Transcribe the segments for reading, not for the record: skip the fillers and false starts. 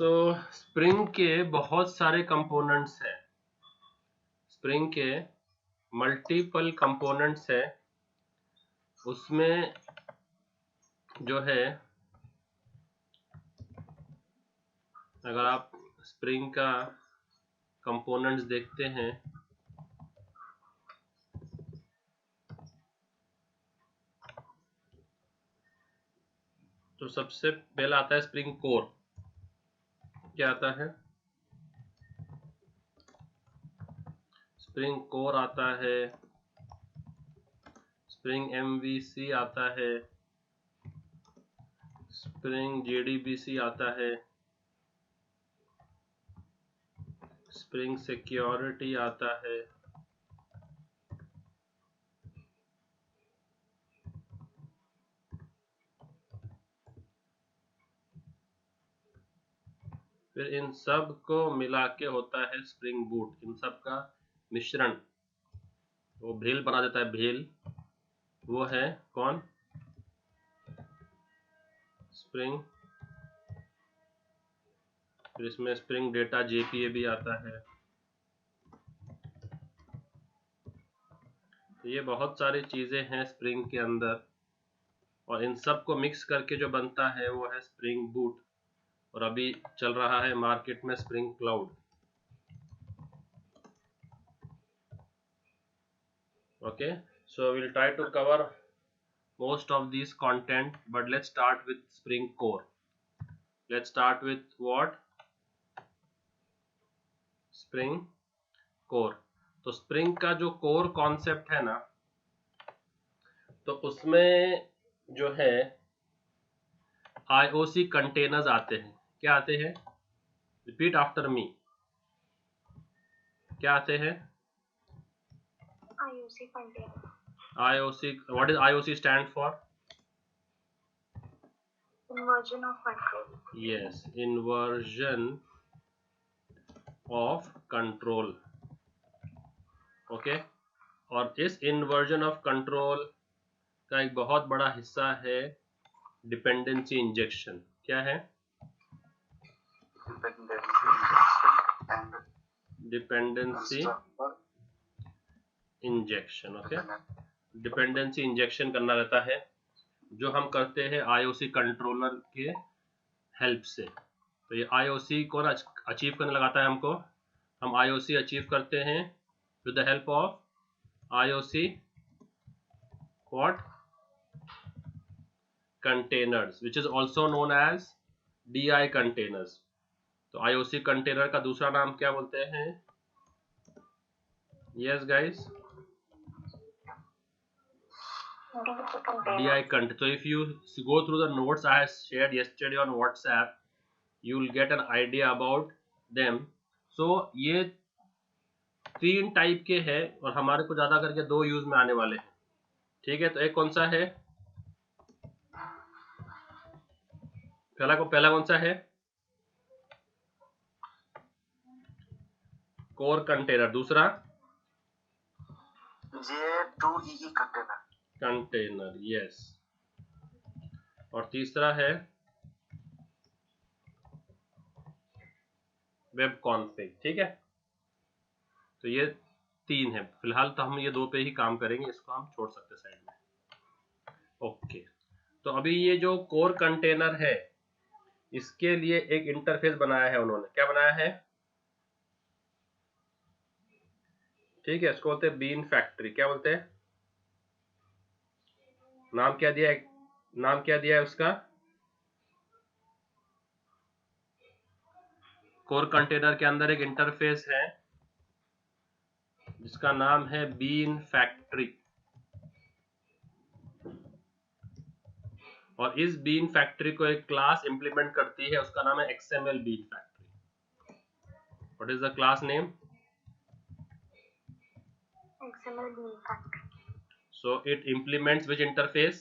तो स्प्रिंग के बहुत सारे कंपोनेंट्स हैं, स्प्रिंग के मल्टीपल कंपोनेंट्स है। उसमें जो है, अगर आप स्प्रिंग का कंपोनेंट्स देखते हैं तो सबसे पहला आता है स्प्रिंग कोर। क्या आता है? स्प्रिंग कोर आता है, स्प्रिंग एमवीसी आता है, स्प्रिंग जेडीबीसी आता है, स्प्रिंग सिक्योरिटी आता है, फिर इन सब को मिला के होता है स्प्रिंग बूट। इन सब का मिश्रण वो भेल बना देता है, भेल वो है कौन? स्प्रिंग। फिर इसमें स्प्रिंग डेटा जेपीए भी आता है। तो ये बहुत सारी चीजें हैं स्प्रिंग के अंदर, और इन सब को मिक्स करके जो बनता है वो है स्प्रिंग बूट। और अभी चल रहा है मार्केट में spring cloud. Okay, so we'll try to cover most of these content, but let's start with spring core. Let's start with what? Spring core. तो स्प्रिंग का जो कोर कॉन्सेप्ट है ना, तो उसमें जो है आईओसी कंटेनर्स आते हैं। क्या आते हैं? Repeat after me. क्या आते हैं? IOC container. IOC, what is IOC stand for? Inversion of control. Yes, inversion of control. Okay, और इस इन्वर्जन ऑफ कंट्रोल का एक बहुत बड़ा हिस्सा है डिपेंडेंसी इंजेक्शन। क्या है? Dependency injection. Okay, dependency injection करना रहता है, जो हम करते हैं आईओसी कंट्रोलर के हेल्प से। तो ये आईओसी कौन अचीव करने लगाता है हमको? हम आईओसी अचीव करते हैं with the help of IOC what? Containers, which is also known as DI containers. तो आईओसी कंटेनर का दूसरा नाम क्या बोलते हैं? Yes guys, DI content. So if you go through the notes I have shared yesterday on WhatsApp, you will get an idea about them. So ये 3 type के हैं और हमारे को ज्यादा करके 2 यूज में आने वाले हैं। ठीक है, तो एक कौन सा है? पहला कौन सा है? Core container. दूसरा J2EE कंटेनर, यस। और तीसरा है वेब कॉन्फिग। ठीक है, तो ये 3 है। फिलहाल तो हम ये 2 पे ही काम करेंगे, इसको हम छोड़ सकते हैं साइड में। ओके, तो अभी ये जो कोर कंटेनर है इसके लिए एक इंटरफेस बनाया है उन्होंने। क्या बनाया है? ठीक है, इसको बोलते हैं बीन फैक्ट्री। क्या बोलते हैं? नाम क्या दिया है? नाम क्या दिया है उसका? कोर कंटेनर के अंदर एक इंटरफेस है जिसका नाम है बीन फैक्ट्री, और इस बीन फैक्ट्री को एक क्लास इंप्लीमेंट करती है, उसका नाम है XML bean factory. What is the class name? XML bean factory. So it implements which interface?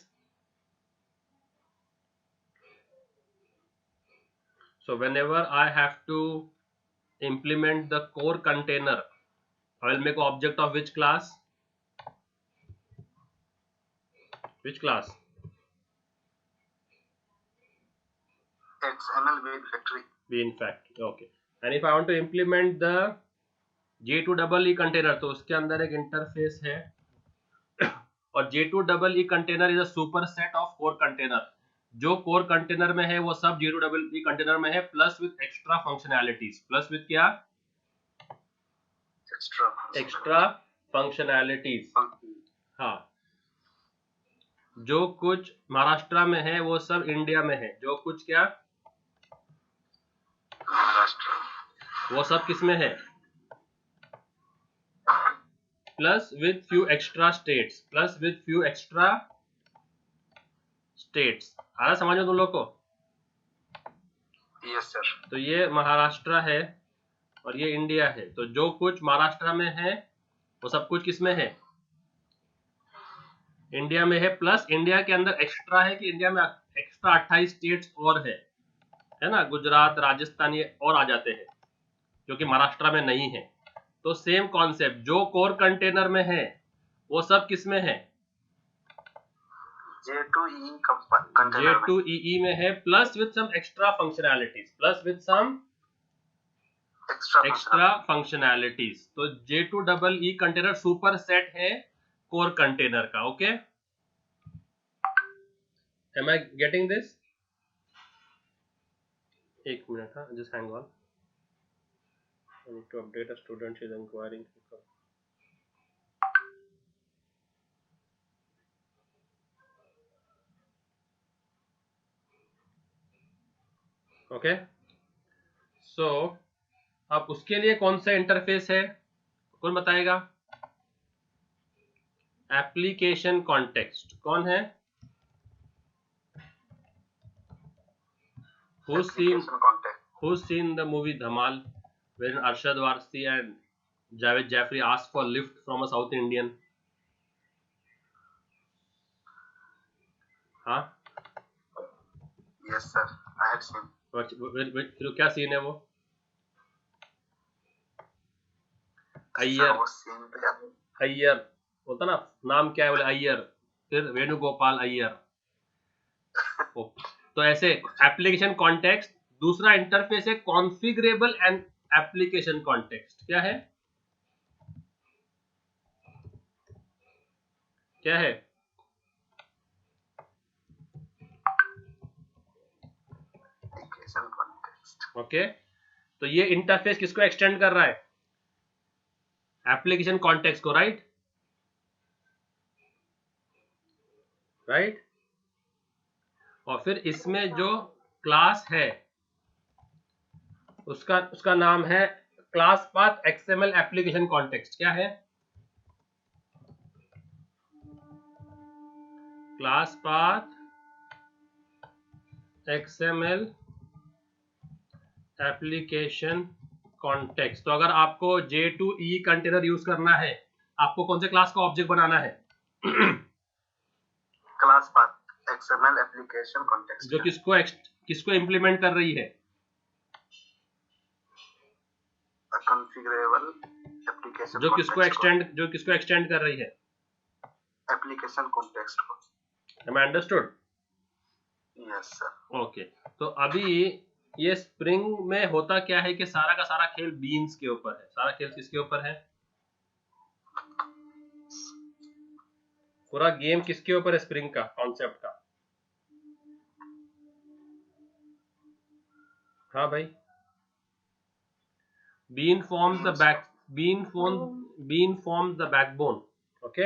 So whenever I have to implement the core container, I will make an object of which class? Which class? XML bean factory. bean factory. Okay. And if I want to implement the J2EE container, तो उसके अंदर एक interface है और J2EE container is a super set of core container. जो core container में है वो सब J2EE कंटेनर में है, plus with extra functionalities. Plus with क्या? Extra functionalities. हाँ, जो कुछ महाराष्ट्र में है वो सब इंडिया में है. जो कुछ क्या? वो सब किस में है? Plus with few extra states. Plus with few extra states. आया समझ में तुम लोग को? Yes sir. तो ये महाराष्ट्र है और ये इंडिया है. तो जो कुछ महाराष्ट्र में है वो सब कुछ किस में है? इंडिया में है. प्लस इंडिया के अंदर एक्स्ट्रा है कि इंडिया में एक्स्ट्रा 28 स्टेट्स और है ना, गुजरात, राजस्थान, ये और आ जाते हैं जो कि महाराष्ट्र में नहीं है. तो सेम कॉन्सेप्ट, जो कोर कंटेनर में है वो सब किस में है? J2EE में है, plus with some extra functionalities. Plus with some extra functionalities. तो J2EE कंटेनर सुपर सेट है कोर कंटेनर का. Okay, am I getting this? एक मिनट, हाँ, just hang on. I need to update a student. She is inquiring. Okay, so अब उसके लिए कौन सा इंटरफेस है, कौन बताएगा? Application context. कौन है? Who's seen the movie Dhamal, wherein Arshad Varsi and Javed Jaffrey asked for lift from a South Indian? हाँ, Yes sir, I have seen. फिर क्या सीन है वो? अय्यर बोलता ना, नाम क्या है? बोले अय्यर. फिर वेणुगोपाल अय्यर. तो ऐसे एप्लीकेशन कॉन्टेक्स्ट. दूसरा इंटरफेस है कॉन्फिगरेबल एंड एप्लीकेशन कॉन्टेक्स्ट. क्या है? क्या है? ओके, तो ये इंटरफेस किसको एक्सटेंड कर रहा है? एप्लीकेशन कॉन्टेक्स्ट को. राइट. और फिर इसमें जो क्लास है उसका नाम है class path XML application context. क्या है? Class path XML application context. तो अगर आपको J2EE कंटेनर यूज करना है, आपको कौन से क्लास का ऑब्जेक्ट बनाना है? Class path XML application context. जो किसको इंप्लीमेंट कर रही है? कॉन्फिगरेबल एप्लीकेशन. जो किसको एक्सटेंड कर रही है? एप्लीकेशन कॉन्टेक्स्ट को. Am I understood? Yes sir. Okay, तो अभी ये स्प्रिंग में होता क्या है कि सारा का सारा खेल बीन्स के ऊपर है. सारा खेल किसके ऊपर है? पूरा गेम किसके ऊपर है? स्प्रिंग का कॉन्सेप्ट का. हाँ भाई, bean forms the backbone. Okay,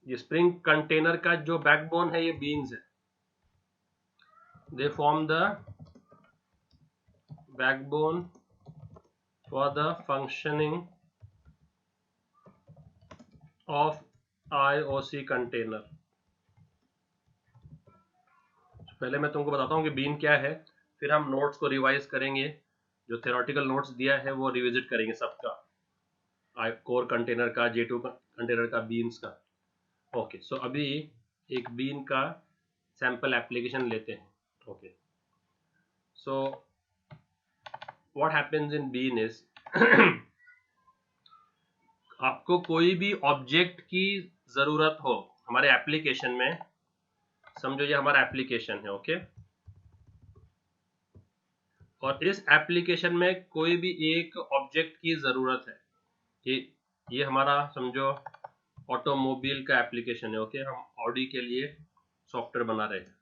ये स्प्रिंग कंटेनर का जो बैकबोन है ये बीन्स है. They form the backbone for the functioning of IOC container. पहले मैं तुमको बताता हूँ कि बीन क्या है, फिर हम नोट्स को रिवाइज करेंगे. जो थ्योरेटिकल नोट्स दिया है वो रिविजिट करेंगे सबका, कोर कंटेनर का, J2 कंटेनर का, बीन्स का. ओके, सो अभी एक बीन का सैंपल एप्लीकेशन लेते हैं. Okay, so what happens in bean is आपको कोई भी ऑब्जेक्ट की जरूरत हो हमारे एप्लीकेशन में, समझो ये हमारा एप्लीकेशन है. ओके, और इस एप्लीकेशन में कोई भी एक ऑब्जेक्ट की ज़रूरत है कि ये हमारा समझो ऑटोमोबाइल का एप्लीकेशन है। ओके, हम ऑडी के लिए सॉफ्टवेयर बना रहे हैं।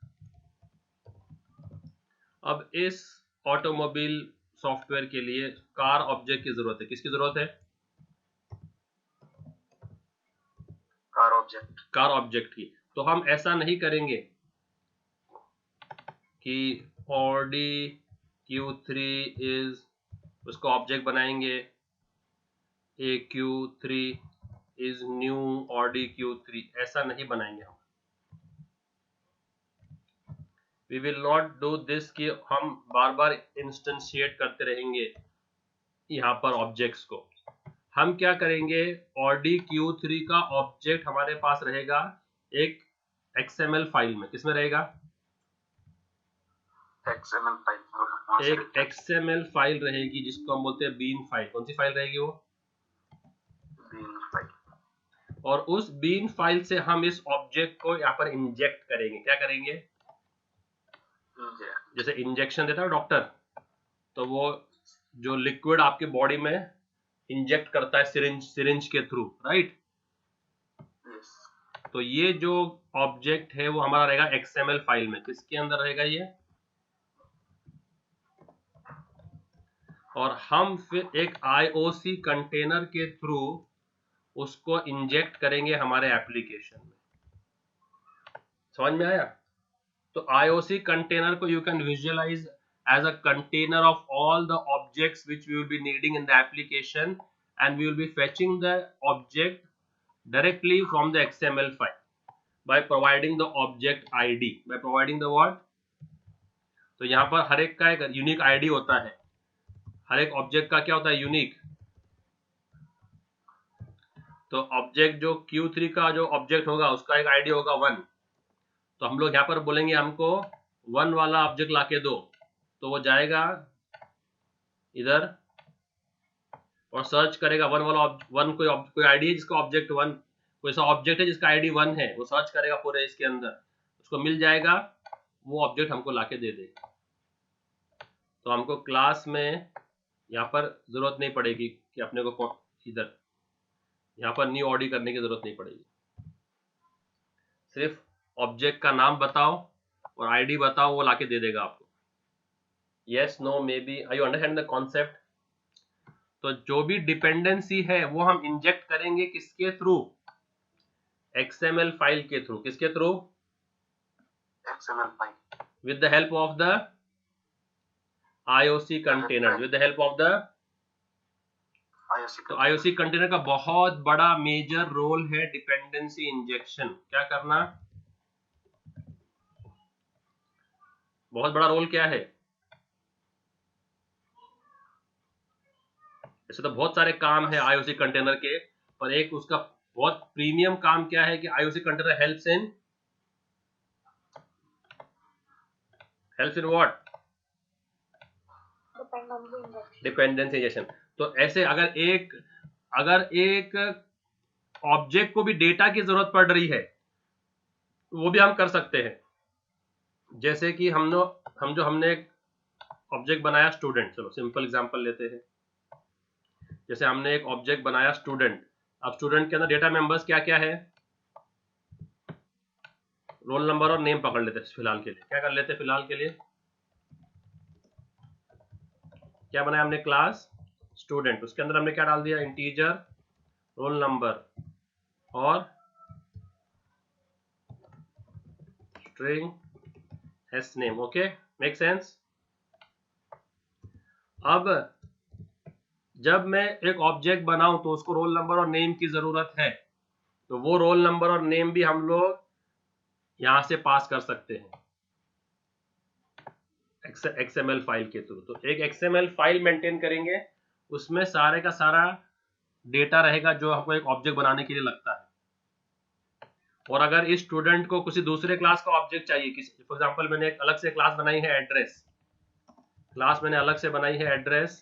अब इस ऑटोमोबाइल सॉफ्टवेयर के लिए कार ऑब्जेक्ट की ज़रूरत है। किसकी ज़रूरत है? कार ऑब्जेक्ट की। तो हम ऐसा नहीं करेंगे कि ऑडी Q3 इज, उसको ऑब्जेक्ट बनाएंगे ए Q3 is new Audi Q3, ऐसा नहीं बनाएंगे हम। We will not do this कि हम बार बार इंस्टेंशिएट करते रहेंगे यहाँ पर ऑब्जेक्ट्स को। हम क्या करेंगे, ऑडी Q3 का ऑब्जेक्ट हमारे पास रहेगा एक XML फाइल में। किसमें रहेगा? XML file. एक XML फाइल रहेगी जिसको हम बोलते हैं बीन फाइल। कौन सी फाइल रहेगी वो? Bean file. और उस बीन फाइल से हम इस ऑब्जेक्ट को यहाँ पर इंजेक्ट करेंगे। क्या करेंगे? जैसे इंजेक्शन देता है डॉक्टर, तो वो जो लिक्विड आपके बॉडी में इंजेक्ट करता है सिरिंज के थ्रू, राइट? तो ये जो ऑब्जेक्ट है वो हमारा रहेगा XML फाइल में। किसके अंदर रहेगा ये? और हम फिर एक IOC कंटेनर के थ्रू उसको इंजेक्ट करेंगे हमारे एप्लीकेशन में। समझ में आया? तो IOC कंटेनर को you can visualize as a container of all the objects which we will be needing in the application, and we will be fetching the object directly from the XML file by providing the object ID, by providing the what? तो यहाँ पर हर एक का एक unique ID होता है। हर एक object का क्या होता है? यूनिक। तो ऑब्जेक्ट जो Q3 का जो ऑब्जेक्ट होगा उसका एक ID होगा 1। तो हम लोग यहाँ पर बोलेंगे हमको 1 वाला ऑब्जेक्ट लाके दो, तो वो जाएगा इधर और सर्च करेगा 1 वाला कोई आईडी है जिसका ऑब्जेक्ट 1, कोई सा ऑब्जेक्ट है जिसका आईडी 1 है, वो सर्च करेगा पूरे इसके अंदर, उसको मिल जाएगा, वो ऑब्जेक्ट हमको लाके दे देगा। तो हमको क्लास में यहाँ पर जरूरत नहीं पड़ेगी कि अपने को इधर यहाँ पर न्यू ऑडी करने की जरूरत नहीं पड़ेगी। सिर्फ ऑब्जेक्ट का नाम बताओ और आईडी बताओ, वो लाके दे देगा आपको। Yes, no, maybe, are you understand the concept? तो जो भी डिपेंडेंसी है वो हम इंजेक्ट करेंगे किसके थ्रू? XML फाइल के थ्रू। किसके through? XML file. With the help of the IOC container, with the help of the तो IOC कंटेनर का बहुत बड़ा मेजर रोल है डिपेंडेंसी इंजेक्शन। क्या करना? बहुत बड़ा रोल क्या है? ऐसे तो बहुत सारे काम है IOC कंटेनर के, पर एक उसका बहुत प्रीमियम काम क्या है कि IOC container helps in what? Dependency injection. तो ऐसे अगर एक ऑब्जेक्ट को भी डेटा की जरूरत पड़ रही है वो भी हम कर सकते हैं। जैसे कि हमने एक ऑब्जेक्ट बनाया स्टूडेंट, चलो सिंपल एग्जांपल लेते हैं। जैसे हमने एक ऑब्जेक्ट बनाया स्टूडेंट। अब स्टूडेंट के अंदर डेटा मेंबर्स क्या क्या है? रोल नंबर और नेम पकड़ लेते हैं फिलहाल के लिए। क्या कर लेते हैं फिलहाल के लिए? क्या बनाया हमने? Class student. उसके अंदर हमने क्या डाल दिया? इंटीजर, रोल नंबर और string s name. Okay, make sense? अब जब मैं एक ऑब्जेक्ट बनाऊं तो उसको रोल नंबर और नेम की जरूरत है, तो वो रोल नंबर और नेम भी हम लोग यहां से पास कर सकते हैं XML फाइल के थ्रू। तो एक XML फाइल मेंटेन करेंगे, उसमें सारे का सारा डेटा रहेगा जो हमको एक ऑब्जेक्ट बनाने के लिए लगता है। और अगर इस स्टूडेंट को किसी दूसरे क्लास का ऑब्जेक्ट चाहिए, फॉर एग्जांपल मैंने एक अलग से क्लास बनाई है एड्रेस, क्लास मैंने अलग से बनाई है एड्रेस,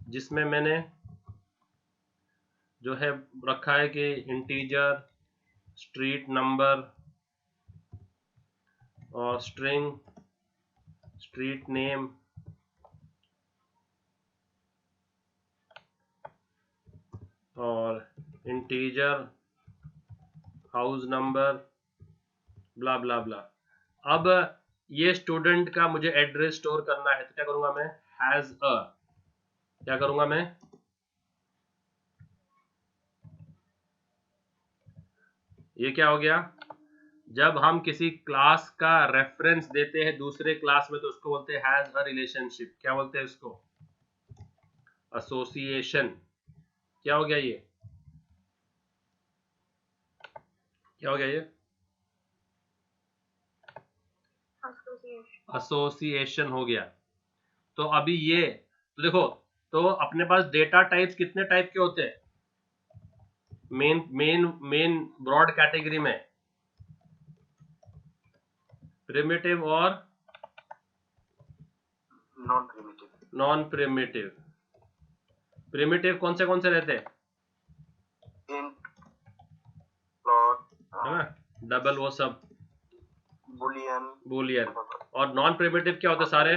जिसमें मैंने जो है रखा है कि इंटीजर, स्ट्रीट नंबर और स्ट्रिंग, स्ट्रीट नेम और इंटीजर हाउस नंबर ब्ला ब्ला ब्ला। अब ये स्टूडेंट का मुझे एड्रेस स्टोर करना है तो क्या करूंगा मैं, हैज अ, क्या करूंगा मैं, ये क्या हो गया, जब हम किसी क्लास का रेफरेंस देते हैं दूसरे क्लास में तो उसको बोलते हैं हैज अ रिलेशनशिप। क्या बोलते हैं इसको, एसोसिएशन। क्या हो गया ये, क्या हो गया ये, एसोसिएशन हो गया। तो अभी ये तो देखो, तो अपने पास डेटा टाइप्स कितने टाइप के होते हैं, main main main broad category में प्रिमिटिव और non primitive. Non primitive. Primitive कौन से रहते हैं, इंट, फ्लोट, है ना, डबल, वो सब बुलियन, बूलियन। और नॉन प्रिमिटिव क्या होते हैं, सारे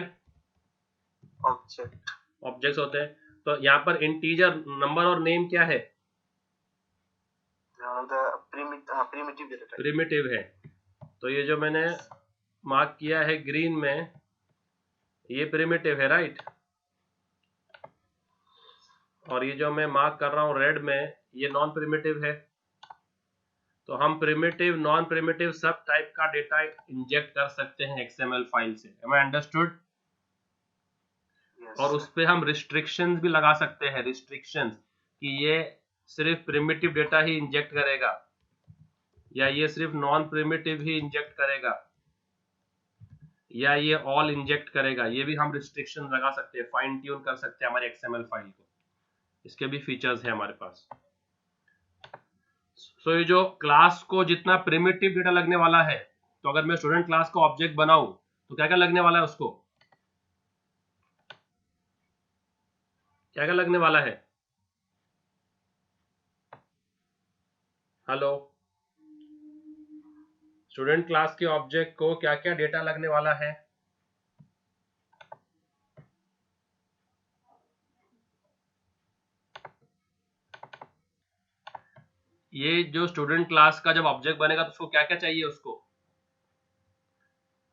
ऑब्जेक्ट, ऑब्जेक्ट्स होते हैं। तो यहाँ पर इंटीजर, नंबर और नेम क्या है, प्रिमिटिव डेटा टाइप। प्रिमिटिव है। तो ये जो मैंने मार्क किया है ग्रीन में, ये प्रिमिटिव है, राइट। और ये जो मैं मार्क कर रहा हूँ रेड में, ये नॉन प्रिमिटिव है। तो हम प्रिमिटिव, नॉन प्रिमिटिव सब टाइप का डेटा इंजेक्ट कर सकते हैं XML फाइल से। Am I understood? और उस पे हम रिस्ट्रिक्शंस भी लगा सकते हैं, रिस्ट्रिक्शंस कि ये सिर्फ प्रिमिटिव डेटा ही इंजेक्ट करेगा या ये सिर्फ नॉन प्रिमिटिव ही इंजेक्ट करेगा या ये ऑल इंजेक्ट करेगा। ये भी हम रिस्ट्रिक्शन लगा सकते हैं, फाइन ट्यून कर सकते हैं हमारे XML फाइल को। इसके भी फीचर्स है हमारे पास। सो ये जो क्लास को जितना प्रिमिटिव डेटा लगने वाला है, तो अगर मैं स्टूडेंट क्लास का ऑब्जेक्ट बनाऊं तो क्या क्या लगने वाला है उसको, क्या क्या लगने वाला है, हेलो, स्टूडेंट क्लास के ऑब्जेक्ट को क्या क्या डेटा लगने वाला है, ये जो स्टूडेंट क्लास का जब ऑब्जेक्ट बनेगा तो उसको क्या क्या चाहिए उसको,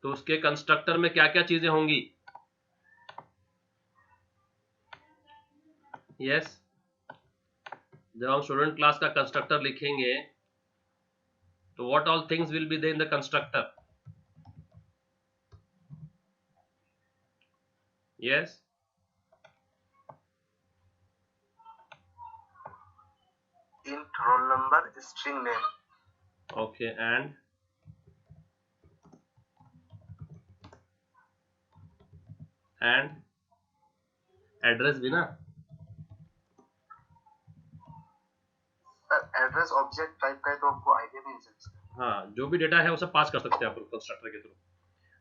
तो उसके कंस्ट्रक्टर में क्या क्या चीजें होंगी, यस। जब हम स्टूडेंट क्लास का कंस्ट्रक्टर लिखेंगे तो what all things will be there in the constructor, yes, int, roll number, string name, okay, and address भी ना, एड्रेस ऑब्जेक्ट टाइप का है तो आपको आइडिया नहीं है इसका। हाँ, जो भी डेटा है वो सब पास कर सकते हैं आप कंस्ट्रक्टर के थ्रू।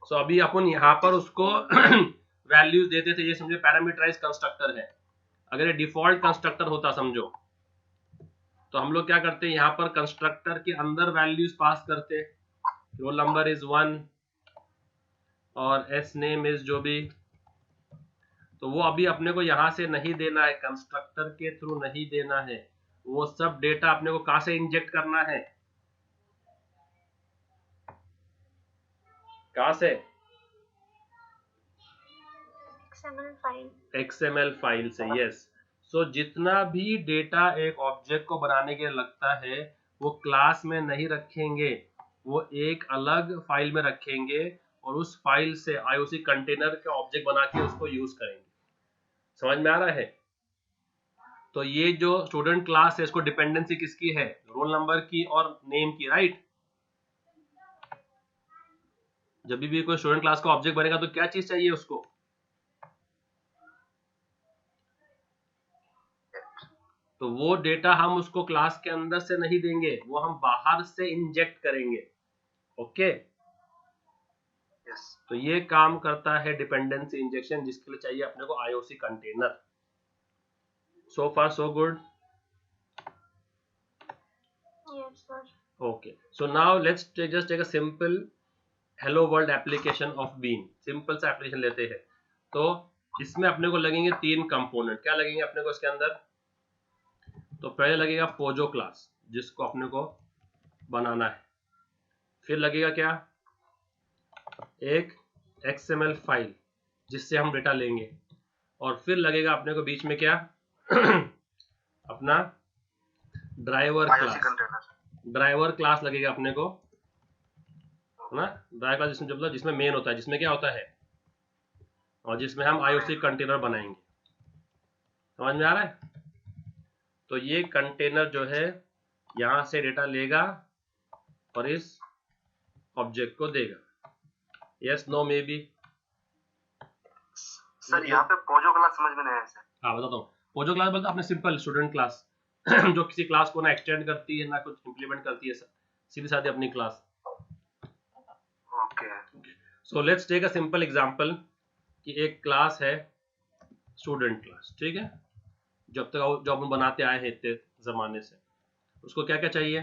सो अभी अपन यहाँ पर उसको वैल्यूज देते थे, ये समझे पैरामीटराइज कंस्ट्रक्टर है। अगर ये डिफॉल्ट कंस्ट्रक्टर होता समझो, तो हम लोग क्या करते हैं, यहाँ पर कंस्ट्रक्टर के अंदर वैल्यूज पास करते, रोल नंबर इज 1 और एस नेम इज जो भी। तो वो अभी अपने को यहाँ से नहीं देना है, कंस्ट्रक्टर के थ्रू नहीं देना है, वो सब डेटा अपने को कहाँ से इंजेक्ट करना है, कहाँ से, XML फाइल से, यस। सो जितना भी डेटा एक ऑब्जेक्ट को बनाने के लिए लगता है वो क्लास में नहीं रखेंगे, वो एक अलग फाइल में रखेंगे और उस फाइल से IOC कंटेनर का ऑब्जेक्ट बना के उसको यूज करेंगे। समझ में आ रहा है। तो ये जो स्टूडेंट क्लास है इसको डिपेंडेंसी किसकी है, रोल नंबर की और नेम की, राइट। जब भी कोई स्टूडेंट क्लास का ऑब्जेक्ट बनेगा तो क्या चीज चाहिए उसको, तो वो डेटा हम उसको क्लास के अंदर से नहीं देंगे, वो हम बाहर से इंजेक्ट करेंगे, ओके। yes. तो ये काम करता है डिपेंडेंसी इंजेक्शन, जिसके लिए चाहिए अपने को IOC container. So far so good, Yes, sir. okay. So now let's just take a simple hello world application of Bean। Simple सा एप्लीकेशन लेते हैं। तो इसमें अपने को लगेंगे 3 कंपोनेंट। क्या लगेंगे अपने को इसके अंदर, तो पहले लगेगा पोजो क्लास जिसको अपने को बनाना है, फिर लगेगा क्या, एक XML फाइल जिससे हम डेटा लेंगे, और फिर लगेगा अपने को बीच में क्या अपना driver IOC class, container. Driver class लगेगा अपने को, है ना। ड्राइवर क्लास जिसमें मतलब जिसमें मेन होता है, जिसमें क्या होता है, और जिसमें हम IOC कंटेनर बनाएंगे। समझ में आ रहा है? तो ये कंटेनर जो है यहां से डेटा लेगा और इस ऑब्जेक्ट को देगा। Yes, no, maybe. Sir यहाँ पे पोजो क्लास समझ में नहीं आया सर। हाँ बताता हूँ। पोजो क्लास बोलते अपने सिंपल स्टूडेंट क्लास जो किसी क्लास को ना एक्सटेंड करती है ना कुछ इंप्लीमेंट करती है, सीधी साधी अपनी class. Okay. So let's take a simple example कि एक क्लास है स्टूडेंट क्लास, ठीक है, जब तक जो हम बनाते आए हैं इतने जमाने से। उसको क्या क्या चाहिए,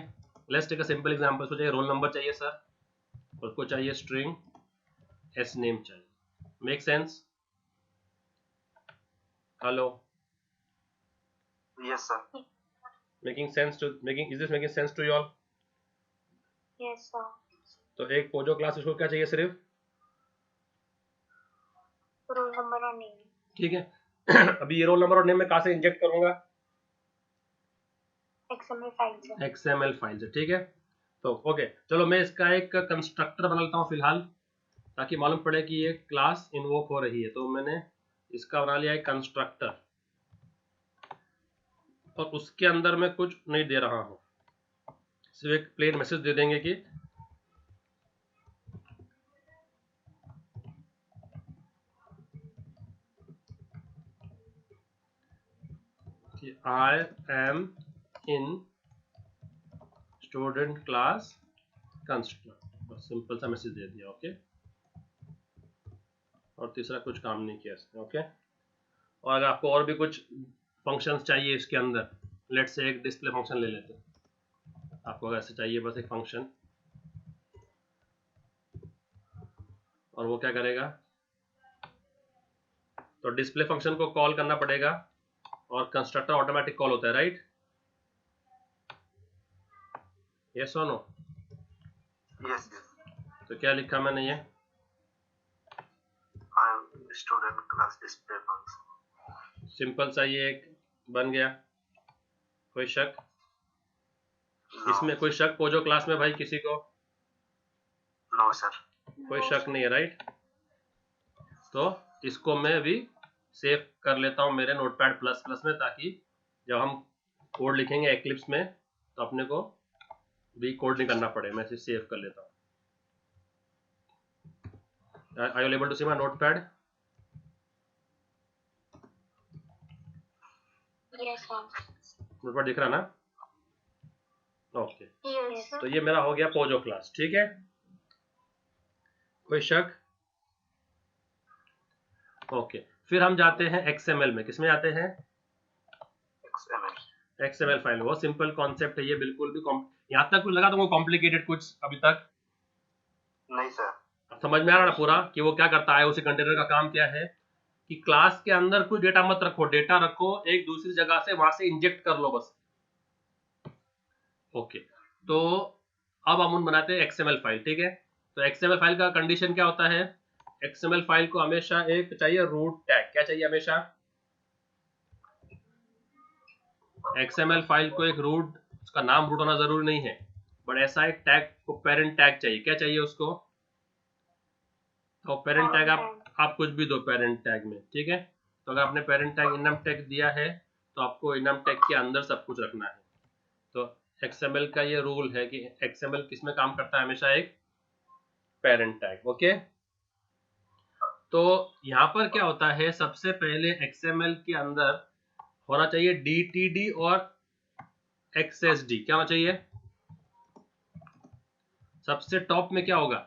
let's take a simple example. उसको चाहिए रोल नंबर चाहिए सर, उसको चाहिए स्ट्रिंग एस नेम चाहिए। Make sense? Hello, yes sir. Making sense to making is this making sense to you all? Yes, sir. तो एक पोजो क्लास, उसको क्या चाहिए, सिर्फ Roll number और name. ठीक है। अभी ये रोल नंबर और नेम में कहाँ से इंजेक्ट करूंगा, XML file से. XML फाइल से, ठीक है। तो ओके, चलो मैं इसका एक कंस्ट्रक्टर बना लेता हूँ फिलहाल, ताकि मालूम पड़े कि ये क्लास इन्वोक हो रही है। तो मैंने इसका बना लिया एक कंस्ट्रक्टर, और उसके अंदर मैं कुछ नहीं दे रहा हूँ, सिर्फ एक प्लेन मैसेज दे देंगे कि I am in student class constructor, बस सिंपल सा मैसेज दे दिया, ओके। और तीसरा कुछ काम नहीं किया इसने, ओके। और अगर आपको और भी कुछ फंक्शंस चाहिए इसके अंदर, लेट्स से एक डिस्प्ले फंक्शन ले लेते हैं। आपको अगर ऐसे चाहिए बस एक फंक्शन, और वो क्या करेगा, तो डिस्प्ले फंक्शन को कॉल करना पड़ेगा, और कंस्ट्रक्टर ऑटोमेटिक कॉल होता है, राइट? यस और नो? Yes yes. तो क्या लिखा मैंने, ये I am student class display function. Simple सा ये एक बन गया। कोई शक इसमें? कोई शक पोजो क्लास में भाई किसी को? No sir. कोई शक नहीं है, राइट? तो इसको मैं अभी सेव कर लेता हूँ मेरे नोटपैड प्लस प्लस में, ताकि जब हम कोड लिखेंगे एक्लिप्स में तो अपने को भी कोड नहीं करना पड़े। मैं इसे सेव कर लेता हूँ। Are you able to see my notepad? Yes, sir. Notepad दिख रहा ना? ओके। Yes, sir. तो ये मेरा हो गया पोजो क्लास, ठीक है। कोई शक? ओके, फिर हम जाते हैं XML में। किसमें जाते हैं? XML file. वो सिंपल कॉन्सेप्ट है ये, बिल्कुल भी यहाँ तक कुछ लगा तुमको कॉम्प्लिकेटेड कुछ अभी तक? नहीं सर। समझ में आ रहा ना पूरा कि वो क्या करता है? उसी कंटेनर का काम क्या है कि क्लास के अंदर कुछ डेटा मत रखो, डेटा रखो एक दूसरी जगह से, वहां से इंजेक्ट कर लो बस। ओके, तो अब हम बनाते हैं XML फाइल, ठीक है। तो XML फाइल का कंडीशन क्या होता है? XML फाइल को हमेशा एक चाहिए रूट टैग। क्या चाहिए हमेशा? XML फाइल को एक रूट, उसका नाम रूट होना जरूरी नहीं है, बट ऐसा एक टैग को पेरेंट टैग चाहिए। क्या चाहिए उसको? तो पेरेंट टैग आप कुछ भी दो पेरेंट टैग में, ठीक है। तो अगर आपने पेरेंट टैग इनम टैग दिया है तो आपको इनम टैग के अंदर सब कुछ रखना है। तो XML का ये रूल है कि XML किसमें काम करता है? हमेशा एक पेरेंट टैग, ओके। तो यहाँ पर क्या होता है, सबसे पहले XML के अंदर होना चाहिए DTD और XSD। क्या होना चाहिए? सबसे टॉप में क्या होगा?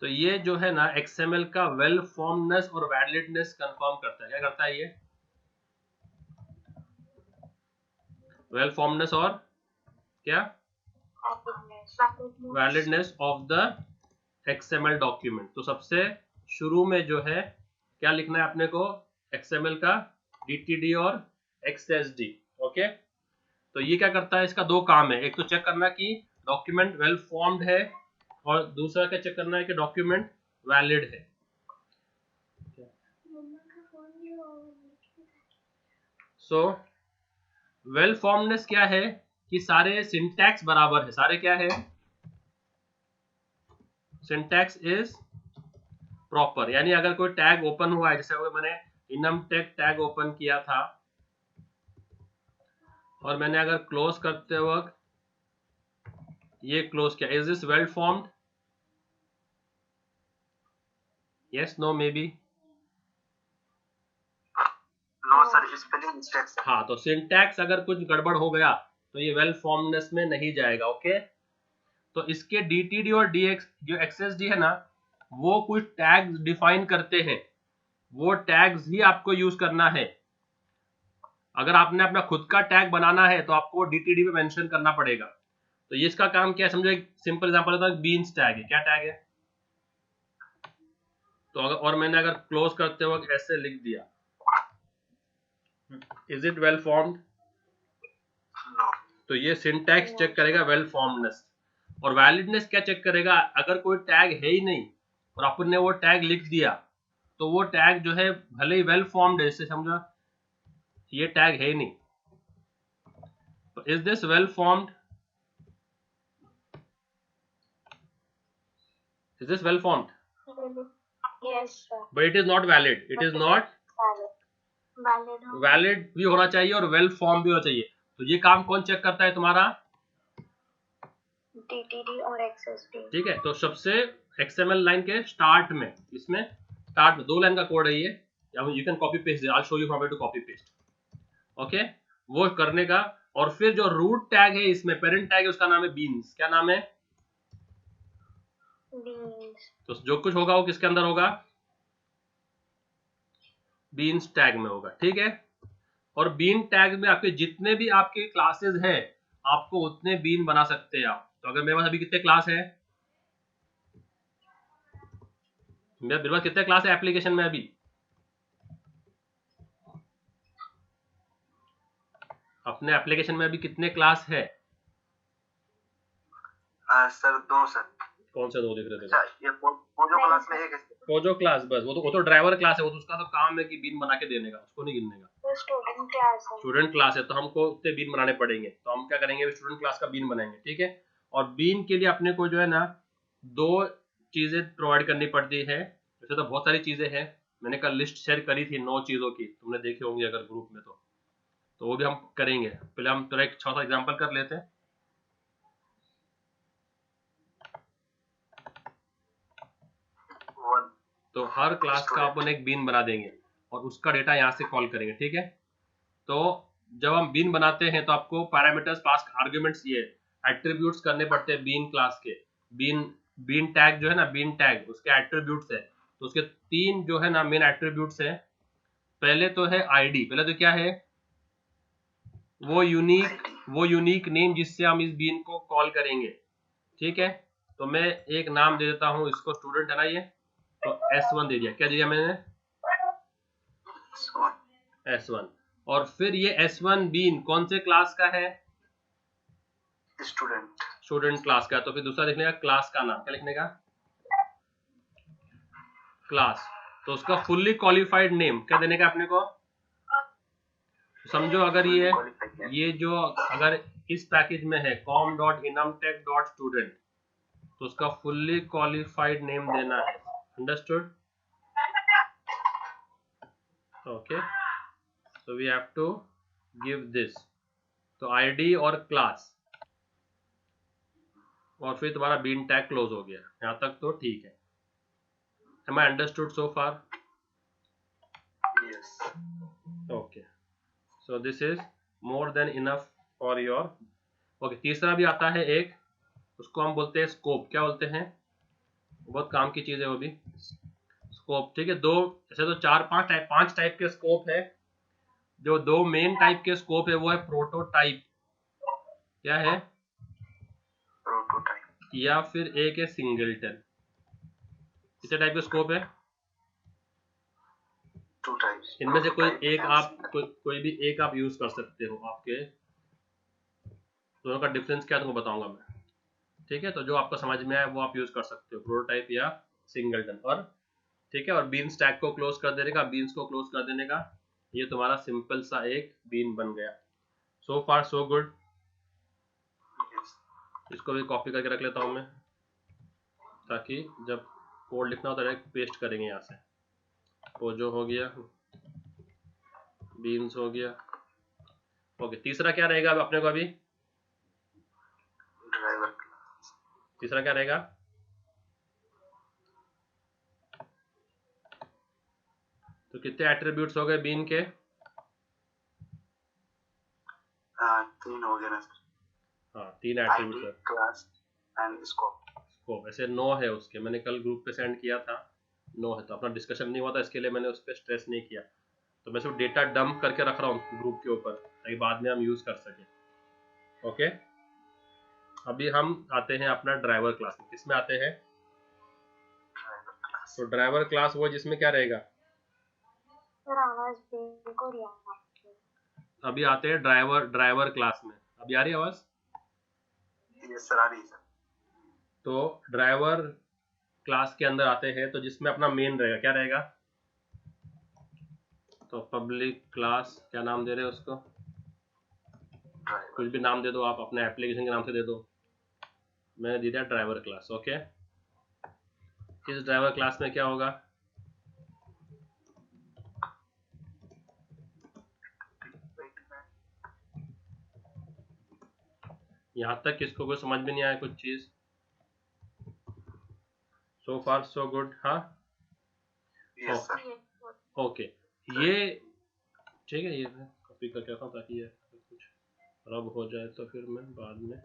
तो ये जो है ना XML का वेल फॉर्मनेस और वैलिडनेस कंफर्म करता है। क्या करता है ये? वेल फॉर्मनेस और क्या? वैलिडनेस ऑफ द XML डॉक्यूमेंट। तो सबसे शुरू में जो है क्या लिखना है अपने को? XML का DTD और XSD। ओके, तो ये क्या करता है, इसका दो काम है, एक तो चेक करना कि डॉक्यूमेंट वेल फॉर्म्ड है, और दूसरा क्या चेक करना है कि डॉक्यूमेंट वैलिड है। सो वेल फॉर्मनेस क्या है कि सारे सिंटैक्स बराबर है, सारे क्या है, सिंटैक्स इज प्रॉपर। यानी अगर कोई टैग ओपन हुआ है, जैसे अगर मैंने इनमटेक टैग ओपन किया था और मैंने अगर क्लोज करते वक्त ये क्लोज किया, is this well formed? Yes, no, maybe. No sir, spelling mistakes है। हाँ, तो सिंटैक्स अगर कुछ गड़बड़ हो गया तो ये वेल फॉर्मनेस में नहीं जाएगा। ओके, तो इसके DTD और DX जो XSD है ना, वो कुछ टैग्स डिफाइन करते हैं, वो टैग्स ही आपको यूज करना है। अगर आपने अपना खुद का टैग बनाना है तो आपको DTD में मेंशन करना पड़ेगा। तो ये इसका काम क्या है, समझो एक सिंपल एग्जांपल होता है, बीन्स टैग है। क्या टैग है? तो अगर और मैंने अगर क्लोज करते वक्त ऐसे लिख दिया, is it well formed? No. तो ये सिंटैक्स चेक करेगा वेल फॉर्मनेस। और वैलिडनेस क्या चेक करेगा, अगर कोई टैग है ही नहीं और अपन ने वो टैग लिख दिया तो वो टैग जो है भले ही वेल फॉर्म्ड है, जैसे समझो ये टैग है ही नहीं, तो is this well formed? Is this well formed? Yes, sir. But it is not valid, it is not Valid. Valid. Valid भी होना चाहिए और वेल फॉर्म भी होना चाहिए। तो ये काम कौन चेक करता है तुम्हारा? DTD और XSD. ठीक है, तो सबसे XML लाइन के स्टार्ट में, इसमें स्टार्ट में 2 लाइन का कोड है ये, you can copy paste, I show you how to copy paste. Okay, वो करने का। और फिर जो रूट टैग है इसमें, पेरेंट टैग है, उसका नाम है बीन्स। क्या नाम है? Beans. तो जो कुछ होगा वो किसके अंदर होगा? बीन्स टैग में होगा। ठीक है, और बीन टैग में आपके जितने भी आपके क्लासेस हैं, आपको उतने बीन बना सकते हैं आप। तो अगर मेरे पास अभी कितने क्लास है, मेरे पास कितने क्लास है एप्लीकेशन में अभी? अपने एप्लीकेशन में अभी कितने क्लास है? Sir 2 sir. कौन से 2 दिख रहे थे? अच्छा, ये पोजो क्लास में एक है। पोजो क्लास, बस वो तो ड्राइवर क्लास है, वो तो उसका तो काम है कि बीन बना के देने का, उसको नहीं गिनने का। तो स्टूडेंट क्लास है. स्टूडेंट क्लास है तो हमको उतने बीन बनाने पड़ेंगे, तो हम क्या करेंगे, स्टूडेंट क्लास का बीन बनाएंगे। ठीक है, और बीन के लिए अपने को जो है ना 2 चीजें प्रोवाइड करनी पड़ती है। वैसे तो बहुत सारी चीजें हैं, मैंने कल लिस्ट शेयर करी थी 9 चीजों की, तुमने देखी होंगी अगर ग्रुप में, तो वो भी हम करेंगे। पहले हम थोड़ा एक छोटा एग्जांपल कर लेते हैं। तो हर क्लास का अपन एक बीन बना देंगे और उसका डेटा यहाँ से कॉल करेंगे। ठीक है, तो जब हम बीन बनाते हैं तो आपको पैरामीटर्स पास, आर्ग्यूमेंट्स, ये एट्रीब्यूट्स करने पड़ते हैं बीन क्लास के। बीन बीन टैग जो है ना, बीन टैग उसके एट्रीब्यूट्स है। तो उसके 3 जो है ना मेन एट्रीब्यूट्स है। पहले तो है आईडी, पहले तो क्या है, वो यूनिक नेम जिससे हम इस बीन को कॉल करेंगे। ठीक है, तो मैं एक नाम दे देता हूँ इसको, स्टूडेंट है ना ये, तो S1 दे दिया। क्या दिया मैंने? S1। और फिर ये S1 बीन कौन से क्लास का है? स्टूडेंट क्लास का। तो फिर दूसरा लिखने का क्लास का नाम, क्या लिखने का? क्लास। तो उसका फुल्ली क्वालिफाइड नेम क्या देने का अपने को? समझो अगर ये जो अगर इस पैकेज में है com.enumtech.student, तो उसका फुल्ली क्वालिफाइड नेम देना है। Understood? Okay, so we have to give this, तो आईडी और क्लास, और फिर तुम्हारा बीन टैग क्लोज हो गया। यहाँ तक तो ठीक है। Am I understood so far? Yes. Okay, so this is more than enough for your. Okay, तीसरा भी आता है एक, उसको हम बोलते हैं स्कोप। क्या बोलते हैं? बहुत काम की चीज है वो भी, स्कोप। ठीक है, ऐसे तो 5 टाइप के स्कोप है। जो 2 मेन टाइप के स्कोप है वो है प्रोटोटाइप, क्या है, प्रोटोटाइप, या फिर एक है सिंगलटन। कितने टाइप के स्कोप है? two types. इनमें से कोई prototype एक and आप कोई भी एक आप यूज कर सकते हो, आपके दोनों का डिफरेंस क्या तुमको बताऊंगा मैं, ठीक है। तो जो आपको समझ में आए वो आप यूज कर सकते हो, प्रोटोटाइप या सिंगलटन। और ठीक है, और बीन स्टैक को क्लोज कर देने का, बीन्स को क्लोज कर देने का, ये तुम्हारा सिंपल सा एक बीन बन गया। सो फार सो गुड। yes. इसको भी कॉपी करके रख लेता हूँ मैं, ताकि जब कोड लिखना हो तो डायरेक्ट पेस्ट करेंगे यहाँ से। वो जो हो गया, बीन्स हो गया। ओके, तीसरा क्या रहेगा अब अपने को अभी? driver class. तीसरा क्या रहेगा? तो कितने एट्रीब्यूट्स हो गए बीन के? तीन हो गए ना सर, हाँ, 3 ID, attributes. class and scope. Scope ऐसे 9 है उसके, मैंने कल ग्रुप पे सेंड किया था, 9 है। तो अपना डिस्कशन नहीं हुआ था, इसके लिए मैंने उस पर स्ट्रेस नहीं किया। तो मैं सिर्फ डेटा डंप करके रख रहा हूँ ग्रुप के ऊपर, ताकि बाद में हम यूज कर सकें। ओके, अभी हम आते हैं अपना ड्राइवर क्लास में। किसमें आते हैं? driver class. तो ड्राइवर क्लास वो जिसमें क्या रहेगा? सर आवाज बिल्कुल नहीं आ रही। अभी आते हैं ड्राइवर क्लास में। अभी आ रही है आवाज? yes sir, आ रही है सर. तो ड्राइवर क्लास के अंदर आते हैं, तो जिसमें अपना मेन रहेगा, क्या रहेगा? तो पब्लिक क्लास, क्या नाम दे रहे हैं उसको? driver. कुछ भी नाम दे दो आप, अपने एप्लीकेशन के नाम से दे दो। मैंने दे दिया ड्राइवर क्लास। ओके, इस ड्राइवर क्लास में क्या होगा? यहां तक किसको कोई समझ में नहीं आया कुछ चीज? सो फार सो गुड। हाँ, yes sir. ओके, ये ठीक है, ये मैं कॉपी करके रखा हूं, ताकि ये कुछ रब हो जाए तो फिर मैं बाद में।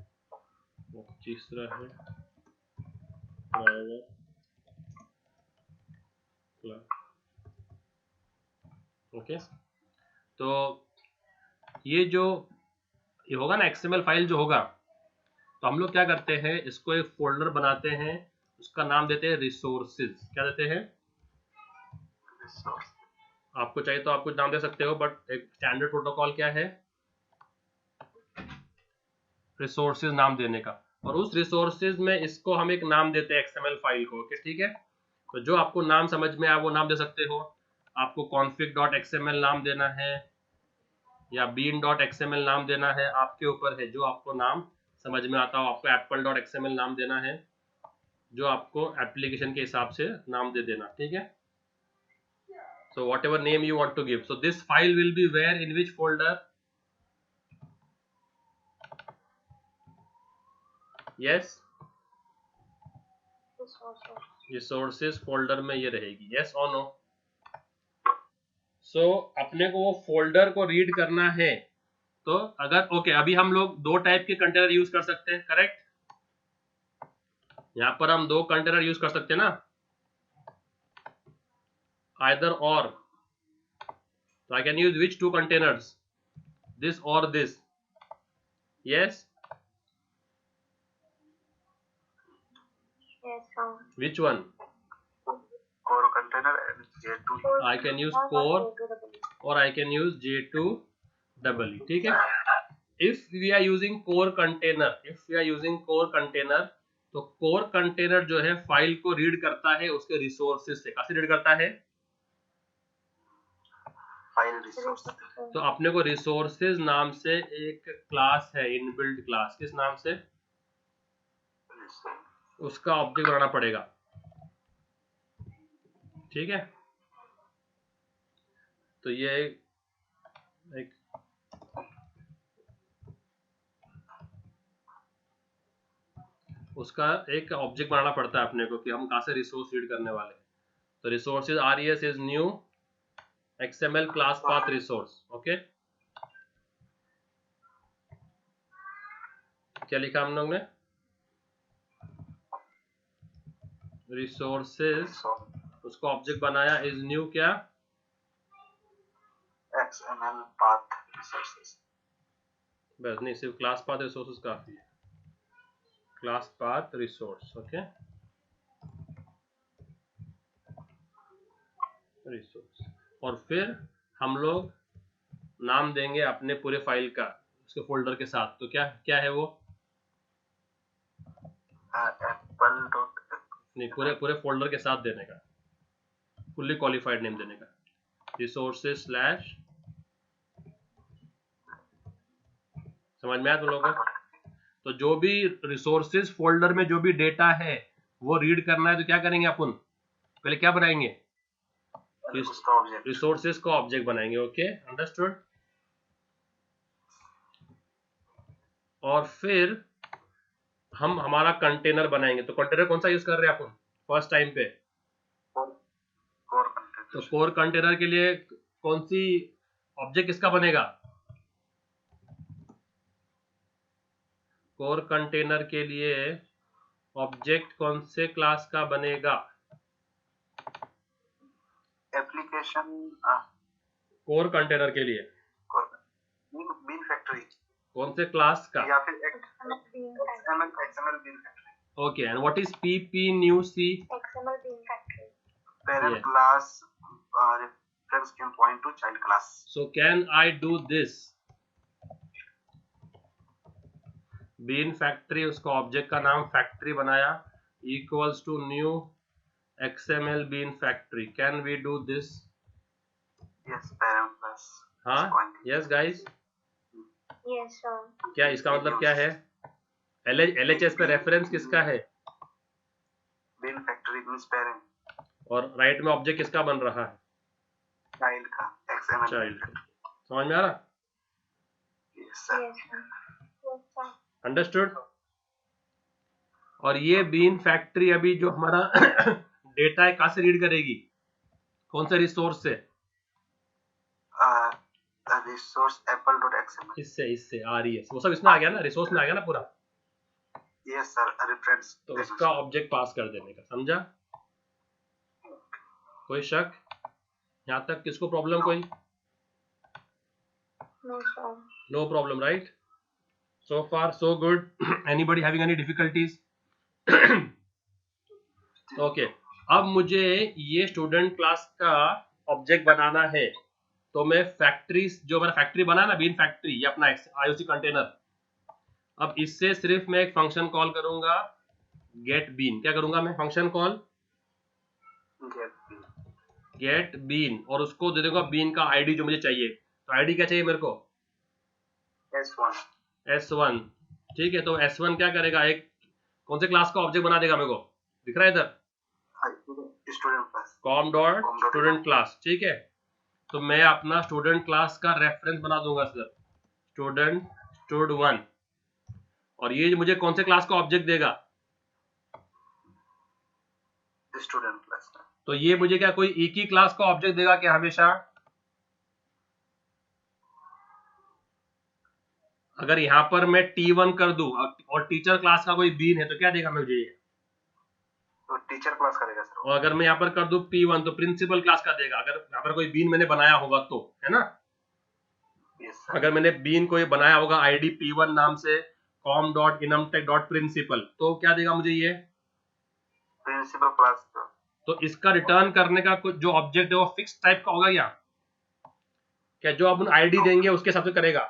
वो तीसरा है ड्राइवर क्लास। ओके, तो ये जो ये होगा ना XML फाइल जो होगा, तो हम लोग क्या करते हैं, इसको एक फोल्डर बनाते हैं, उसका नाम देते हैं रिसोर्सेज। क्या देते हैं? Resource. आपको चाहिए तो आप कुछ नाम दे सकते हो, बट एक स्टैंडर्ड प्रोटोकॉल क्या है? रिसोर्सेज नाम देने का। और उस रिसोर्सेज में इसको हम एक नाम देते हैं XML फाइल को। ओके, ठीक है। तो जो आपको नाम समझ में आए वो नाम दे सकते हो। आपको config.xml नाम देना है या bean.xml नाम देना है, आपके ऊपर है। जो आपको नाम समझ में आता हो, आपको apple.xml नाम देना है, जो आपको एप्लीकेशन के हिसाब से नाम दे देना, ठीक है। So whatever name you want to give. So this file will be where, in which folder? Yes, resources folder में ये रहेगी। yes or no? So अपने को वो फोल्डर को रीड करना है। तो अगर ओके, अभी हम लोग दो टाइप के कंटेनर यूज कर सकते हैं, करेक्ट? यहाँ पर हम दो कंटेनर यूज कर सकते हैं ना, either or. So I can use which two containers? This or this? Yes. Yes, Which one? core container and J2. I can use core or I can use J2EE, ठीक है। If we are using core container, तो core container जो है file को read करता है उसके resources से। कैसे रीड करता है? File resource. तो अपने को रिसोर्सेज नाम से एक क्लास है, इनबिल्ट क्लास। किस नाम से? उसका ऑब्जेक्ट बनाना पड़ेगा, ठीक है। तो ये एक उसका एक ऑब्जेक्ट बनाना पड़ता है अपने को, कि हम कहाँ से रिसोर्स रीड करने वाले हैं। तो resources res is new XML class path resource. Okay, क्या लिखा हम लोग ने? रिसोर्सेज, उसको ऑब्जेक्ट बनाया, इज न्यू क्या? XML path resources. बस नहीं, सिर्फ क्लास पाथ रिसोर्सेज काफी है। Class path resource, okay, resource. और फिर हम लोग नाम देंगे अपने पूरे फाइल का उसके फोल्डर के साथ। तो क्या क्या है वो? एप्पल डॉट नहीं, पूरे पूरे फोल्डर के साथ देने का, फुल्ली क्वालिफाइड नेम देने का, रिसोर्सेज स्लैश। समझ में आया तुम लोगों को? तो जो भी रिसोर्सेज फोल्डर में जो भी डेटा है वो रीड करना है, तो क्या करेंगे अपन? पहले क्या बनाएंगे? उसका ऑब्जेक्ट। रिसोर्सेज को ऑब्जेक्ट बनाएंगे। Okay, understood. और फिर हम हमारा कंटेनर बनाएंगे। तो कंटेनर कौन सा यूज कर रहे हैं अपन फर्स्ट टाइम पे? Core container. तो कोर कंटेनर के लिए कौन सी ऑब्जेक्ट किसका बनेगा? कोर कंटेनर के लिए ऑब्जेक्ट कौन से क्लास का बनेगा? एप्लीकेशन कोर कंटेनर के लिए बीन फैक्ट्री कौन से क्लास का? या फिर XML bean factory. XML bean factory. Okay, and what is PP new C? XML bean factory. Parent Yeah. class reference can point to child class. So can I do this? Bean factory, उसका object का नाम factory बनाया, equals to new XML bean factory. Can we do this? Yes, parent class. हाँ, yes guys. Yes, sir. क्या इसका मतलब क्या है? LHS पे रेफरेंस किसका है? बीन फैक्ट्री मींस पेरेंट, और राइट में ऑब्जेक्ट किसका बन रहा है? चाइल्ड का XML चाइल्ड। समझ में आ रहा? Yes, sir. Yes, sir. Yes, sir. Understood. और ये बीन फैक्ट्री अभी जो हमारा डेटा है कहाँ से रीड करेगी? कौन से रिसोर्स से? Resource apple.xml. इससे आ रही है वो सब, इसमें आ गया ना, रिसोर्स में आ गया ना पूरा। Yes, sir. Reference. तो उसका ऑब्जेक्ट पास कर देने का, समझा? कोई शक यहाँ तक? किसको प्रॉब्लम कोई? No, sir. No problem, right? So far so good. Anybody having any difficulties? Okay, अब मुझे ये स्टूडेंट क्लास का ऑब्जेक्ट बनाना है। तो मैं फैक्ट्री, जो मैंने फैक्ट्री बनाया ना बीन फैक्ट्री, ये अपना IOC कंटेनर, अब इससे सिर्फ मैं एक फंक्शन कॉल करूंगा गेट बीन। क्या करूंगा मैं? फंक्शन कॉल गेट बीन, और उसको दे दूंगा बीन का आईडी जो मुझे चाहिए। तो आईडी क्या चाहिए मेरे को? S1। ठीक है, तो S1 क्या करेगा? एक कौन से क्लास का ऑब्जेक्ट बना देगा मेरे को? दिख रहा है इधर, student class com dot student class. ठीक है, तो मैं अपना स्टूडेंट क्लास का रेफरेंस बना दूंगा सर, स्टूडेंट stud1। और ये मुझे कौन से क्लास का ऑब्जेक्ट देगा? Student class. तो ये मुझे क्या कोई एक ही क्लास का ऑब्जेक्ट देगा क्या हमेशा? अगर यहाँ पर मैं T1 कर दूं और टीचर क्लास का कोई बीन है तो क्या देगा मुझे ये? तो टीचर क्लास करेगा सर। और अगर मैं यहाँ पर कर दूं P1 तो प्रिंसिपल क्लास का देगा, अगर यहाँ पर कोई बीन मैंने बनाया होगा तो, है ना? Yes, sir. अगर मैंने बीन कोई बनाया होगा ID P1 नाम से com.enumtech.principal, तो क्या देगा मुझे ये? Principal class. तो इसका रिटर्न करने का कुछ जो ऑब्जेक्ट है वो फिक्स टाइप का होगा क्या जो अपन आईडी देंगे उसके हिसाब से करेगा?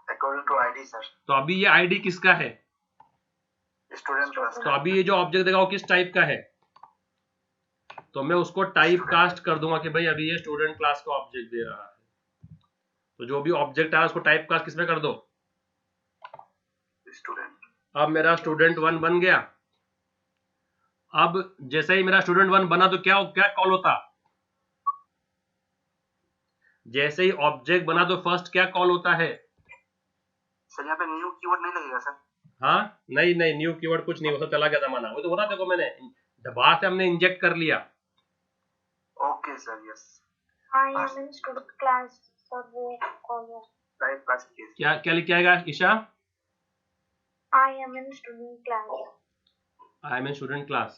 According to ID sir. तो अभी ये आईडी किसका है? Student class. तो अभी ये जो ऑब्जेक्ट देगा वो किस टाइप का है? तो मैं उसको टाइप कास्ट कर दूंगा कि भाई अभी ये स्टूडेंट क्लास का ऑब्जेक्ट दे रहा है। तो जो भी ऑब्जेक्ट आया उसको टाइप कास्ट किसमें कर दो? स्टूडेंट। अब मेरा student1 बन गया। अब जैसे ही मेरा student1 बना तो क्या क्या कॉल होता? जैसे ही ऑब्जेक्ट बना तो फर्स्ट क्या कॉल होता है? सर यहाँ पे न्यू कीवर्ड नहीं लगेगा सर? हाँ, नहीं न्यू कीवर्ड कुछ नहीं, वो सब चला गया जमाना। वो तो बोला देखो मैंने, बाहर से हमने इंजेक्ट कर लिया। Okay sir, yes. I am in student class, sir. वो कॉल है। टाइप कास्ट कीजिए। क्या लिख आएगा Isha? I am in student class. I am in student class.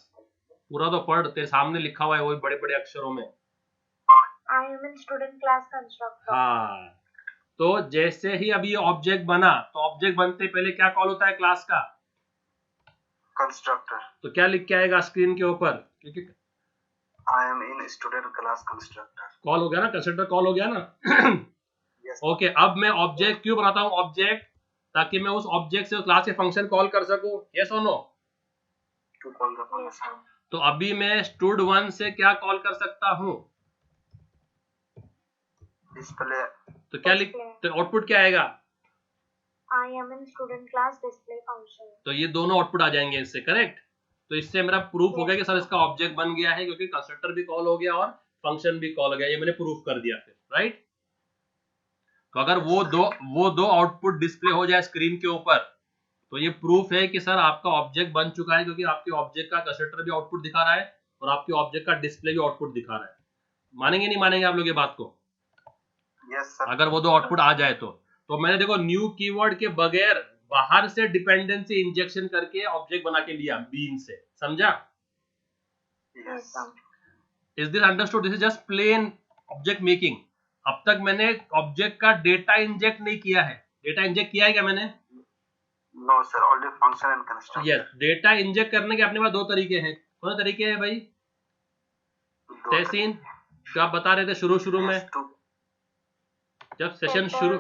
पूरा तो पढ़, तेरे सामने लिखा हुआ है वो बड़े बड़े अक्षरों में। I am in student class constructor. हाँ, तो जैसे ही अभी ये ऑब्जेक्ट बना तो ऑब्जेक्ट बनते पहले क्या कॉल होता है क्लास का? कंस्ट्रक्टर। तो क्या लिख के आएगा स्क्रीन के ऊपर? क्योंकि I am in student class constructor. Call हो गया ना, कंस्ट्रक्टर कॉल हो गया ना। Yes. ओके, अब मैं ऑब्जेक्ट क्यों बनाता हूँ? ऑब्जेक्ट ताकि मैं उस ऑब्जेक्ट से क्लास के फंक्शन कॉल कर सकूं। यस और no? To call the Yes, function. sir. तो अभी मैं stud1 से क्या कॉल कर सकता हूँ? Display. तो क्या लिख, तो आउटपुट क्या आएगा? I am in student class display function. तो ये दोनों आउटपुट आ जाएंगे इससे, करेक्ट। तो इससे मेरा प्रूफ हो गया कि सर इसका ऑब्जेक्ट बन गया है, क्योंकि कंस्ट्रक्टर भी कॉल हो गया और फंक्शन भी कॉल हो गया। ये मैंने प्रूफ कर दिया फिर, राइट। तो अगर वो दो आउटपुट डिस्प्ले हो जाए स्क्रीन के ऊपर, तो ये प्रूफ है कि सर आपका ऑब्जेक्ट बन चुका है, क्योंकि आपके ऑब्जेक्ट का कंस्ट्रक्टर भी आउटपुट दिखा रहा है और आपके ऑब्जेक्ट का डिस्प्ले भी आउटपुट दिखा रहा है। मानेंगे नहीं मानेंगे आप लोग ये बात को? Yes, sir. अगर वो दो आउटपुट आ जाए तो मैंने देखो न्यू कीवर्ड के बगैर बाहर से डिपेंडेंसी इंजेक्शन करके ऑब्जेक्ट बना के लिया बीन से, समझा? Yes, Yes. sir. Is this understood? This is just plain object making. अब तक मैंने ऑब्जेक्ट का डेटा इंजेक्ट नहीं किया है। डेटा इंजेक्ट किया है क्या मैंने? No, sir. Only function and constructor. Yes, data inject करने के अपने पास दो तरीके हैं। कौन से तरीके हैं भाई? दो तहसीन, जो आप बता रहे थे शुरू में, Yes, to जब सेशन शुरू,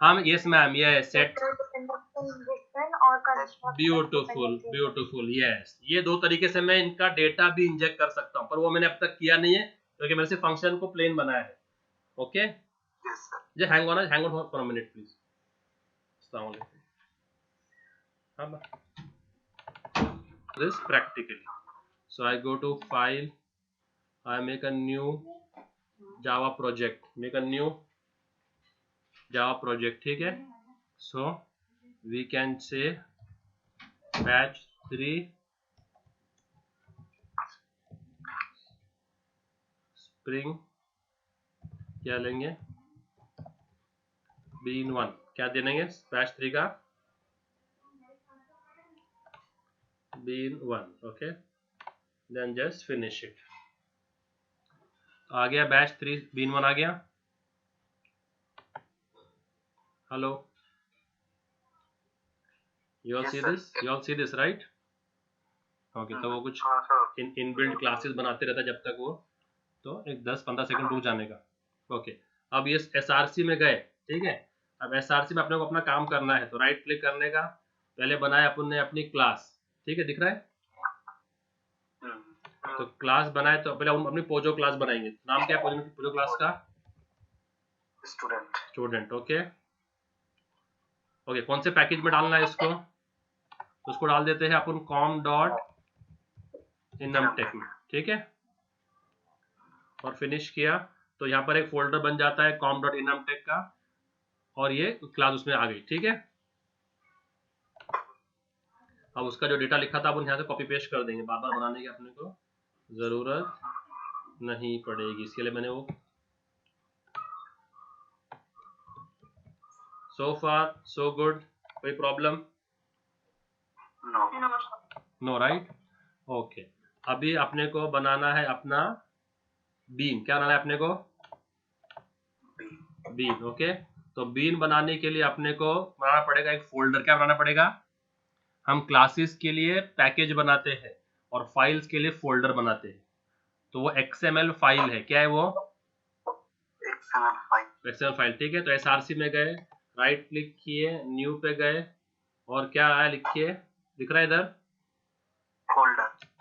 हाँ यस मैम, ये सेट, इंजेक्शन और कंस्ट्रक्ट। Beautiful, yes. ये दो तरीके से मैं इनका डेटा भी इंजेक्ट कर सकता हूँ, पर वो मैंने अब तक किया नहीं है, क्योंकि मैंने सिर्फ फंक्शन को प्लेन बनाया है। Okay, yes, sir. just hang on for a minute please. Assalamu alaikum. This practically, so I go to file, I make a new Java project, ठीक है। So we can say batch 3 spring, क्या लेंगे? bean1, क्या दे देंगे batch 3 का? bean1, okay, then just finish it. आ गया batch 3 bean1 आ गया। Hello, you all Yes, see sir. this right? Okay, तो वो कुछ हाँ, sir. इनबिल्ट क्लासेस बनाते रहता जब तक वो, तो एक 10-15 सेकंड रुक जाने का। ओके, अब ये एसआरसी में गए, ठीक है। अब एसआरसी में अपने को अपना काम करना है, तो राइट क्लिक करने का, पहले बनाया अपन ने अपनी क्लास, ठीक है, दिख रहा है। तो क्लास बनाए, तो पहले हम अपनी पोजो क्लास बनाएंगे। नाम क्या है पोजो क्लास का? Student, okay. कौन से पैकेज में डालना है इसको? तो उसको डाल देते हैं अपन com.enumtex में, ठीक है। और फिनिश किया, तो यहाँ पर एक फोल्डर बन जाता है com.enumtex का, और ये क्लास उसमें आ गई, ठीक है। अब उसका जो डेटा लिखा था अपन यहाँ से कॉपी पेस्ट कर देंगे, बार बार बनाने की अपने को जरूरत नहीं पड़ेगी। इसके लिए मैंने वो सो फार सो गुड, कोई प्रॉब्लम? No, right. ओके, अभी अपने को बनाना है अपना बीन। क्या बनाना है अपने को? Been, okay. तो बीन बनाने के लिए अपने को बनाना पड़ेगा एक फोल्डर। क्या बनाना पड़ेगा? हम क्लासेस के लिए पैकेज बनाते हैं और फाइल्स के लिए फोल्डर बनाते हैं। तो वो XML फाइल है। क्या है वो? XML फाइल, ठीक है। तो SRC में गए, राइट क्लिक किए, न्यू पे गए, और क्या आया लिखिए, दिख रहा है इधर?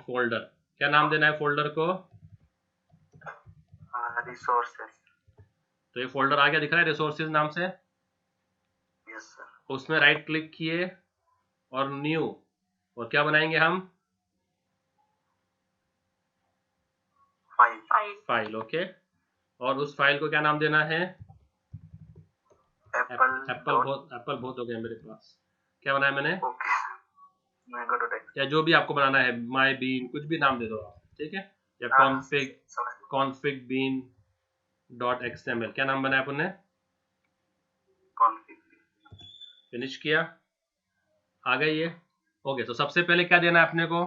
फोल्डर। क्या नाम देना है फोल्डर को? रिसोर्सेज। तो ये फोल्डर आ गया, दिख रहा है रिसोर्सेज नाम से। Yes sir. उसमें राइट क्लिक किए और न्यू, और क्या बनाएंगे हम? File, okay. और उस फाइल को क्या नाम देना है? एप्पल बहुत हो गया मेरे पास। क्या बनाया मैंने? या जो भी आपको बनाना है, माई बीन, कुछ भी नाम दे दो आप, ठीक है। या config bean.xml, क्या नाम बनाया अपन ने? फिनिश किया, आ गई ये। ओके, तो सबसे पहले क्या देना है अपने को?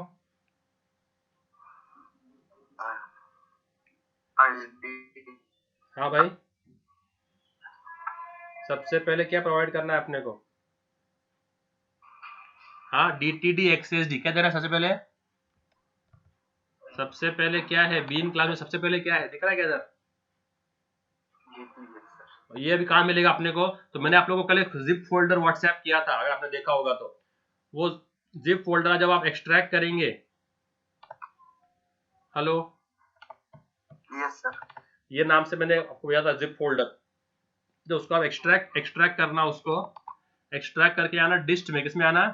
हाँ भाई, सबसे पहले क्या प्रोवाइड करना है अपने को? हाँ, DTD XSD क्या देना है सबसे पहले? सबसे पहले क्या है, बीन क्लास में सबसे पहले क्या है, दिख रहा है क्या इधर? ये अभी कहाँ मिलेगा अपने को? तो मैंने आप लोगों को कल एक जिप फोल्डर व्हाट्सएप किया था, अगर आपने देखा होगा तो। वो जिप फोल्डर जब आप एक्सट्रैक्ट करेंगे, हेलो, यस सर। ये नाम से मैंने आपको दिया था जिप फोल्डर। जो उसको आप एक्सट्रैक्ट करना, उसको एक्सट्रैक्ट करके आना डिस्ट में, किसमें आना?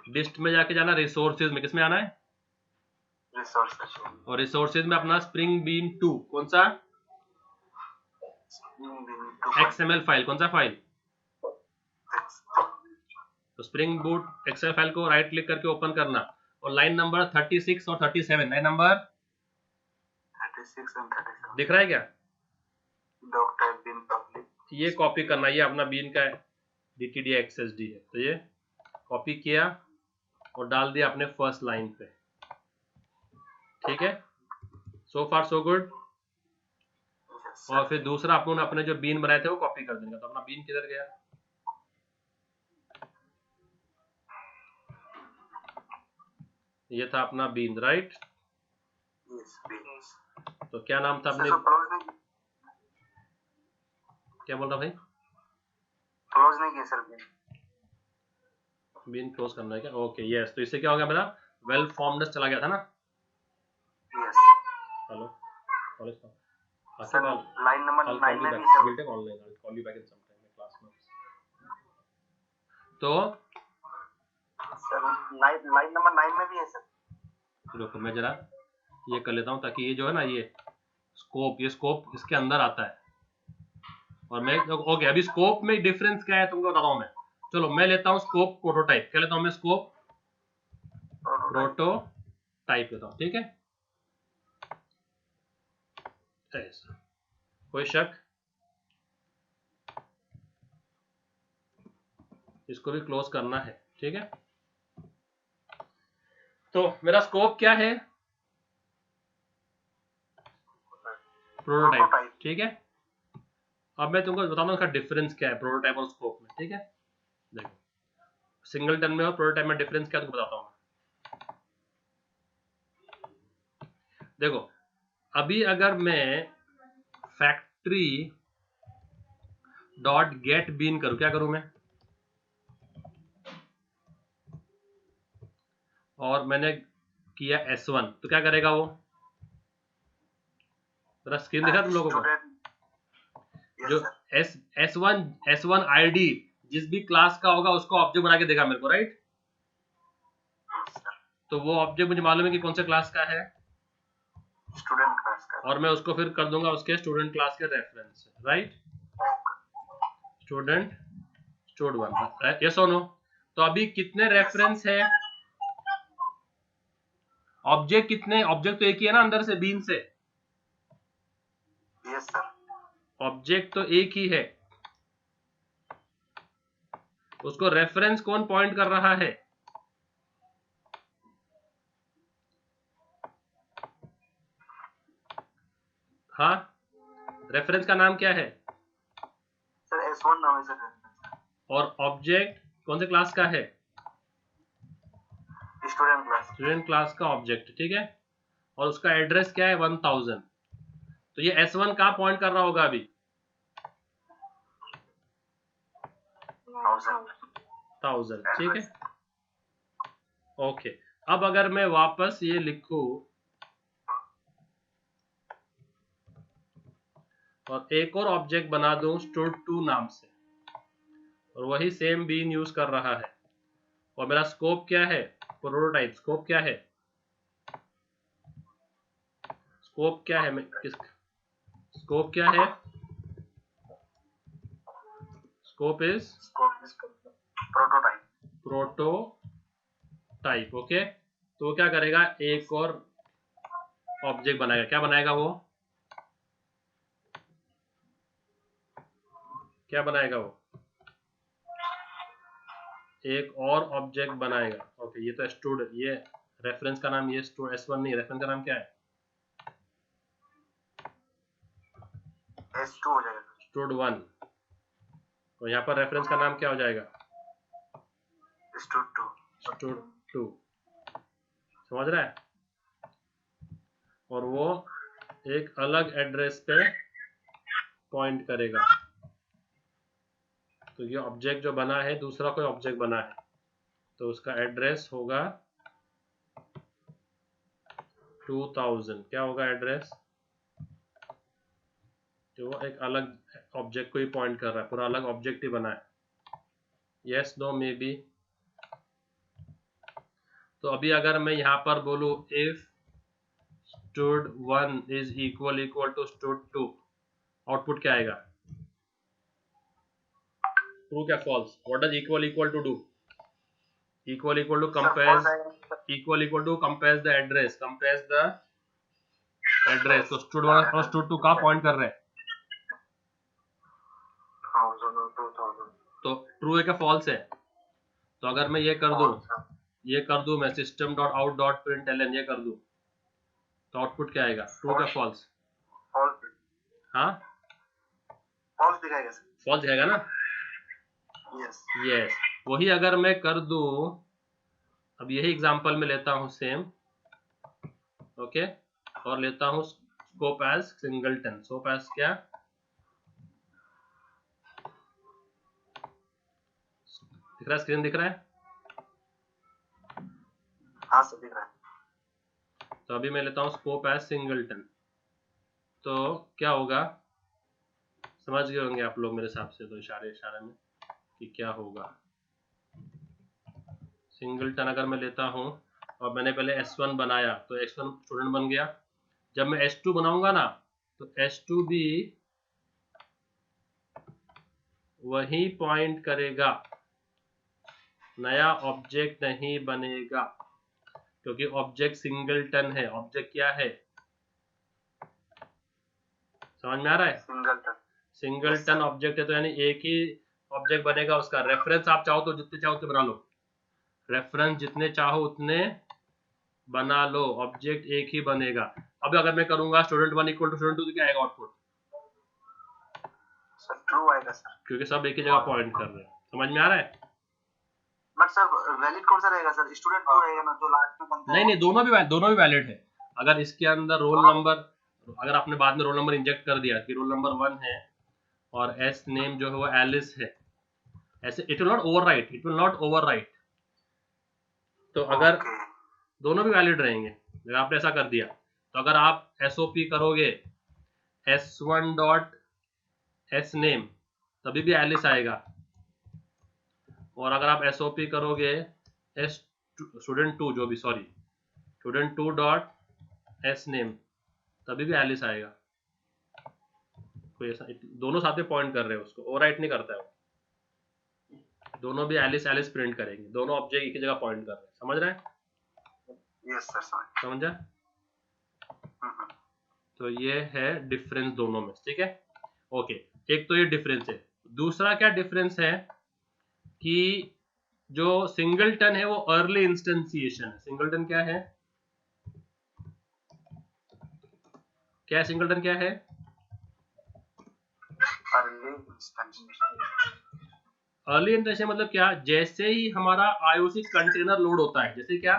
डिस्ट में जाके जाना रिसोर्सेज में, किसमें आना है? रिसोर्सेज। और रिसोर्सेज में अपना स्प्रिंग बीन 2, कौन सा? XML फाइल, कौन सा फाइल? तो स्प्रिंग बूट एक्सेल फाइल को राइट क्लिक करके ओपन करना, और लाइन नंबर 36 और 37, लाइन नंबर 36 और 37 दिख रहा है क्या? डॉक्टर बीन पब्लिक, ये कॉपी करना, ये अपना बीन का DTD XSD है, तो ये कॉपी किया और डाल दिया अपने फर्स्ट लाइन पे। ठीक है, सो फार सो गुड। और फिर दूसरा अपन अपने जो बीन बनाए थे वो कॉपी कर देंगे। तो अपना बीन किधर गया? ये था अपना बीन, राइट? तो क्या नाम था अपने? क्या बोल रहा भाई? क्लोज नहीं किया सर बीन क्लोज करना है क्या? Okay yes. तो इससे क्या हो गया, मेरा वेल फॉर्मनेस चला गया था ना। यस। हेलो कॉलेज का सर लाइन नंबर 9 में भी sir. Will take online, I will call you back in some time class में। तो सर लाइन नंबर 9 में भी है सर। रुको मैं जरा ये कर लेता हूँ, ताकि ये जो है ना, ये स्कोप इसके अंदर आता है। और मैं ओके, अभी स्कोप में डिफरेंस क्या है तुमको बताता हूँ मैं। चलो मैं लेता हूँ स्कोप प्रोटोटाइप। क्या लेता हूँ मैं? स्कोप प्रोटोटाइप लेता हूँ, ठीक है? ऐसा कोई शक? इसको भी क्लोज करना है, ठीक है? तो मेरा स्कोप क्या है? प्रोटोटाइप, ठीक है? अब मैं तुमको बताता हूँ इसका डिफरेंस क्या है प्रोटोटाइप और स्कोप में, ठीक है? देखो सिंगलटन में और प्रोटोटाइप में डिफरेंस क्या तुमको बताता हूँ। देखो अभी अगर मैं फैक्ट्री डॉट गेट बीन करूं, क्या करूं मैं? और मैंने किया S1, तो क्या करेगा वो? मेरा स्क्रीन दिखा तुम लोगों को? जो S1 ID जिस भी क्लास का होगा उसको ऑब्जेक्ट बना के देगा मेरे को, राइट? तो वो ऑब्जेक्ट मुझे मालूम है कि कौन से क्लास का है, स्टूडेंट क्लास का, और मैं उसको फिर कर दूंगा उसके स्टूडेंट क्लास के रेफरेंस से, राइट? स्टूडेंट stud1, यस और नो? तो अभी कितने रेफरेंस है? ऑब्जेक्ट कितने? ऑब्जेक्ट तो एक ही है ना अंदर से, बीन से। Yes sir. ऑब्जेक्ट तो एक ही है, उसको रेफरेंस कौन पॉइंट कर रहा है? हाँ, रेफरेंस का नाम क्या है? सर S1 नाम है सर। और ऑब्जेक्ट कौन से क्लास का है? स्टूडेंट क्लास का ऑब्जेक्ट, ठीक है? और उसका एड्रेस क्या है? 1000। तो ये S1 कहाँ पॉइंट कर रहा होगा अभी? 1000, ठीक है? ओके, अब अगर मैं वापस ये लिखूं और एक और ऑब्जेक्ट बना दूं stud2 नाम से, और वही सेम बीन यूज कर रहा है, और मेरा स्कोप क्या है? प्रोटोटाइप। स्कोप क्या है? स्कोप क्या है? मैं किस स्कोप क्या है? Scope is prototype, okay? तो वो क्या करेगा? एक और ऑब्जेक्ट बनाएगा। क्या बनाएगा वो? क्या बनाएगा वो? एक और ऑब्जेक्ट बनाएगा, ओके? ये तो स्टूड, ये रेफरेंस का नाम, ये S1 नहीं, रेफरेंस का नाम क्या है? S2 हो जाएगा, stud1। तो यहाँ पर रेफरेंस का नाम क्या हो जाएगा? stud2। समझ रहा है? और वो एक अलग एड्रेस पे पॉइंट करेगा। तो ये ऑब्जेक्ट जो बना है, दूसरा कोई ऑब्जेक्ट बना है, तो उसका एड्रेस होगा 2000। क्या होगा एड्रेस? जो एक अलग ऑब्जेक्ट को ही पॉइंट कर रहा है, पूरा अलग ऑब्जेक्ट ही बना है। Yes, no, maybe. तो अभी अगर मैं यहाँ पर बोलूँ if stud1 is equal to stud2, output क्या आएगा? ट्रू क्या false? What does equal to do? Equal to compare the address, तो stud1 और stud2 कहाँ पॉइंट कर रहे हैं? 2000। तो ट्रू है क्या फॉल्स है? तो अगर मैं ये कर दूं मैं system dot out dot println ये कर दूं, तो आउटपुट क्या आएगा? ट्रू क्या फॉल्स? हाँ, फॉल्स दिखाएगा सर। फॉल्स दिखाएगा ना? यस। वही अगर मैं कर दूं, अब यही एग्जांपल में लेता हूं सेम, ओके, और लेता हूं scope as singleton. Scope as क्या? दिख रहा है? स्क्रीन दिख रहा है? हाँ सर, दिख रहा है। तो अभी मैं लेता हूं स्कोप एज सिंगलटन, तो क्या होगा? समझ गए होंगे आप लोग मेरे हिसाब से, तो इशारे में कि क्या होगा। सिंगलटन अगर मैं लेता हूं और मैंने पहले S1 बनाया, तो S1 स्टूडेंट बन गया। जब मैं S2 बनाऊंगा ना, तो S2 भी वही पॉइंट करेगा, नया ऑब्जेक्ट नहीं बनेगा, क्योंकि ऑब्जेक्ट सिंगलटन है। ऑब्जेक्ट क्या है? समझ में आ रहा है? सिंगलटन ऑब्जेक्ट है, तो यानी एक ही ऑब्जेक्ट बनेगा। उसका रेफरेंस आप चाहो तो जितने चाहो उतने बना लो, रेफरेंस जितने चाहो उतने बना लो, ऑब्जेक्ट एक ही बनेगा। अब अगर मैं करूंगा student1 इक्वल टू student2, तो क्या आएगा आउटपुट? सर ट्रू आएगा सर, क्योंकि सब एक ही जगह पॉइंट कर रहे हैं। समझ में आ रहा है? बट सर वैलिड कौन सा रहेगा सर? स्टूडेंट 2 रहेगा ना, जो लास्ट में बनता है। नहीं, दोनों भी वैलिड है। अगर इसके अंदर रोल नंबर, अगर आपने बाद में रोल नंबर इंजेक्ट कर दिया कि रोल नंबर 1 है और एस नेम जो है वो एलिस है, ऐसे इट विल नॉट ओवरराइट। तो अगर दोनों भी वैलिड रहेंगे, अगर आपने ऐसा कर दिया, तो अगर आप SOP करोगे S1 डॉट एस नेम, तभी भी एलिस आएगा। और अगर आप SOP करोगे student2 डॉट एस नेम, तभी भी एलिस आएगा। कोई ऐसा, दोनों साथ में पॉइंट कर रहे हैं, उसको ओवरराइट नहीं करता है वो। दोनों भी एलिस प्रिंट करेंगे, दोनों ऑब्जेक्ट एक ही जगह पॉइंट कर रहे हैं। समझ रहे हैं? यस सर, समझा? तो ये है डिफरेंस दोनों में, ठीक है? ओके, एक तो ये डिफरेंस है। दूसरा क्या डिफरेंस है कि जो सिंगलटन है वो अर्ली इंस्टेंसिएशन है। सिंगलटन क्या है? सिंगलटन क्या है? अर्ली इंस्टेंसिएशन मतलब क्या? जैसे ही हमारा IOC कंटेनर लोड होता है, जैसे क्या,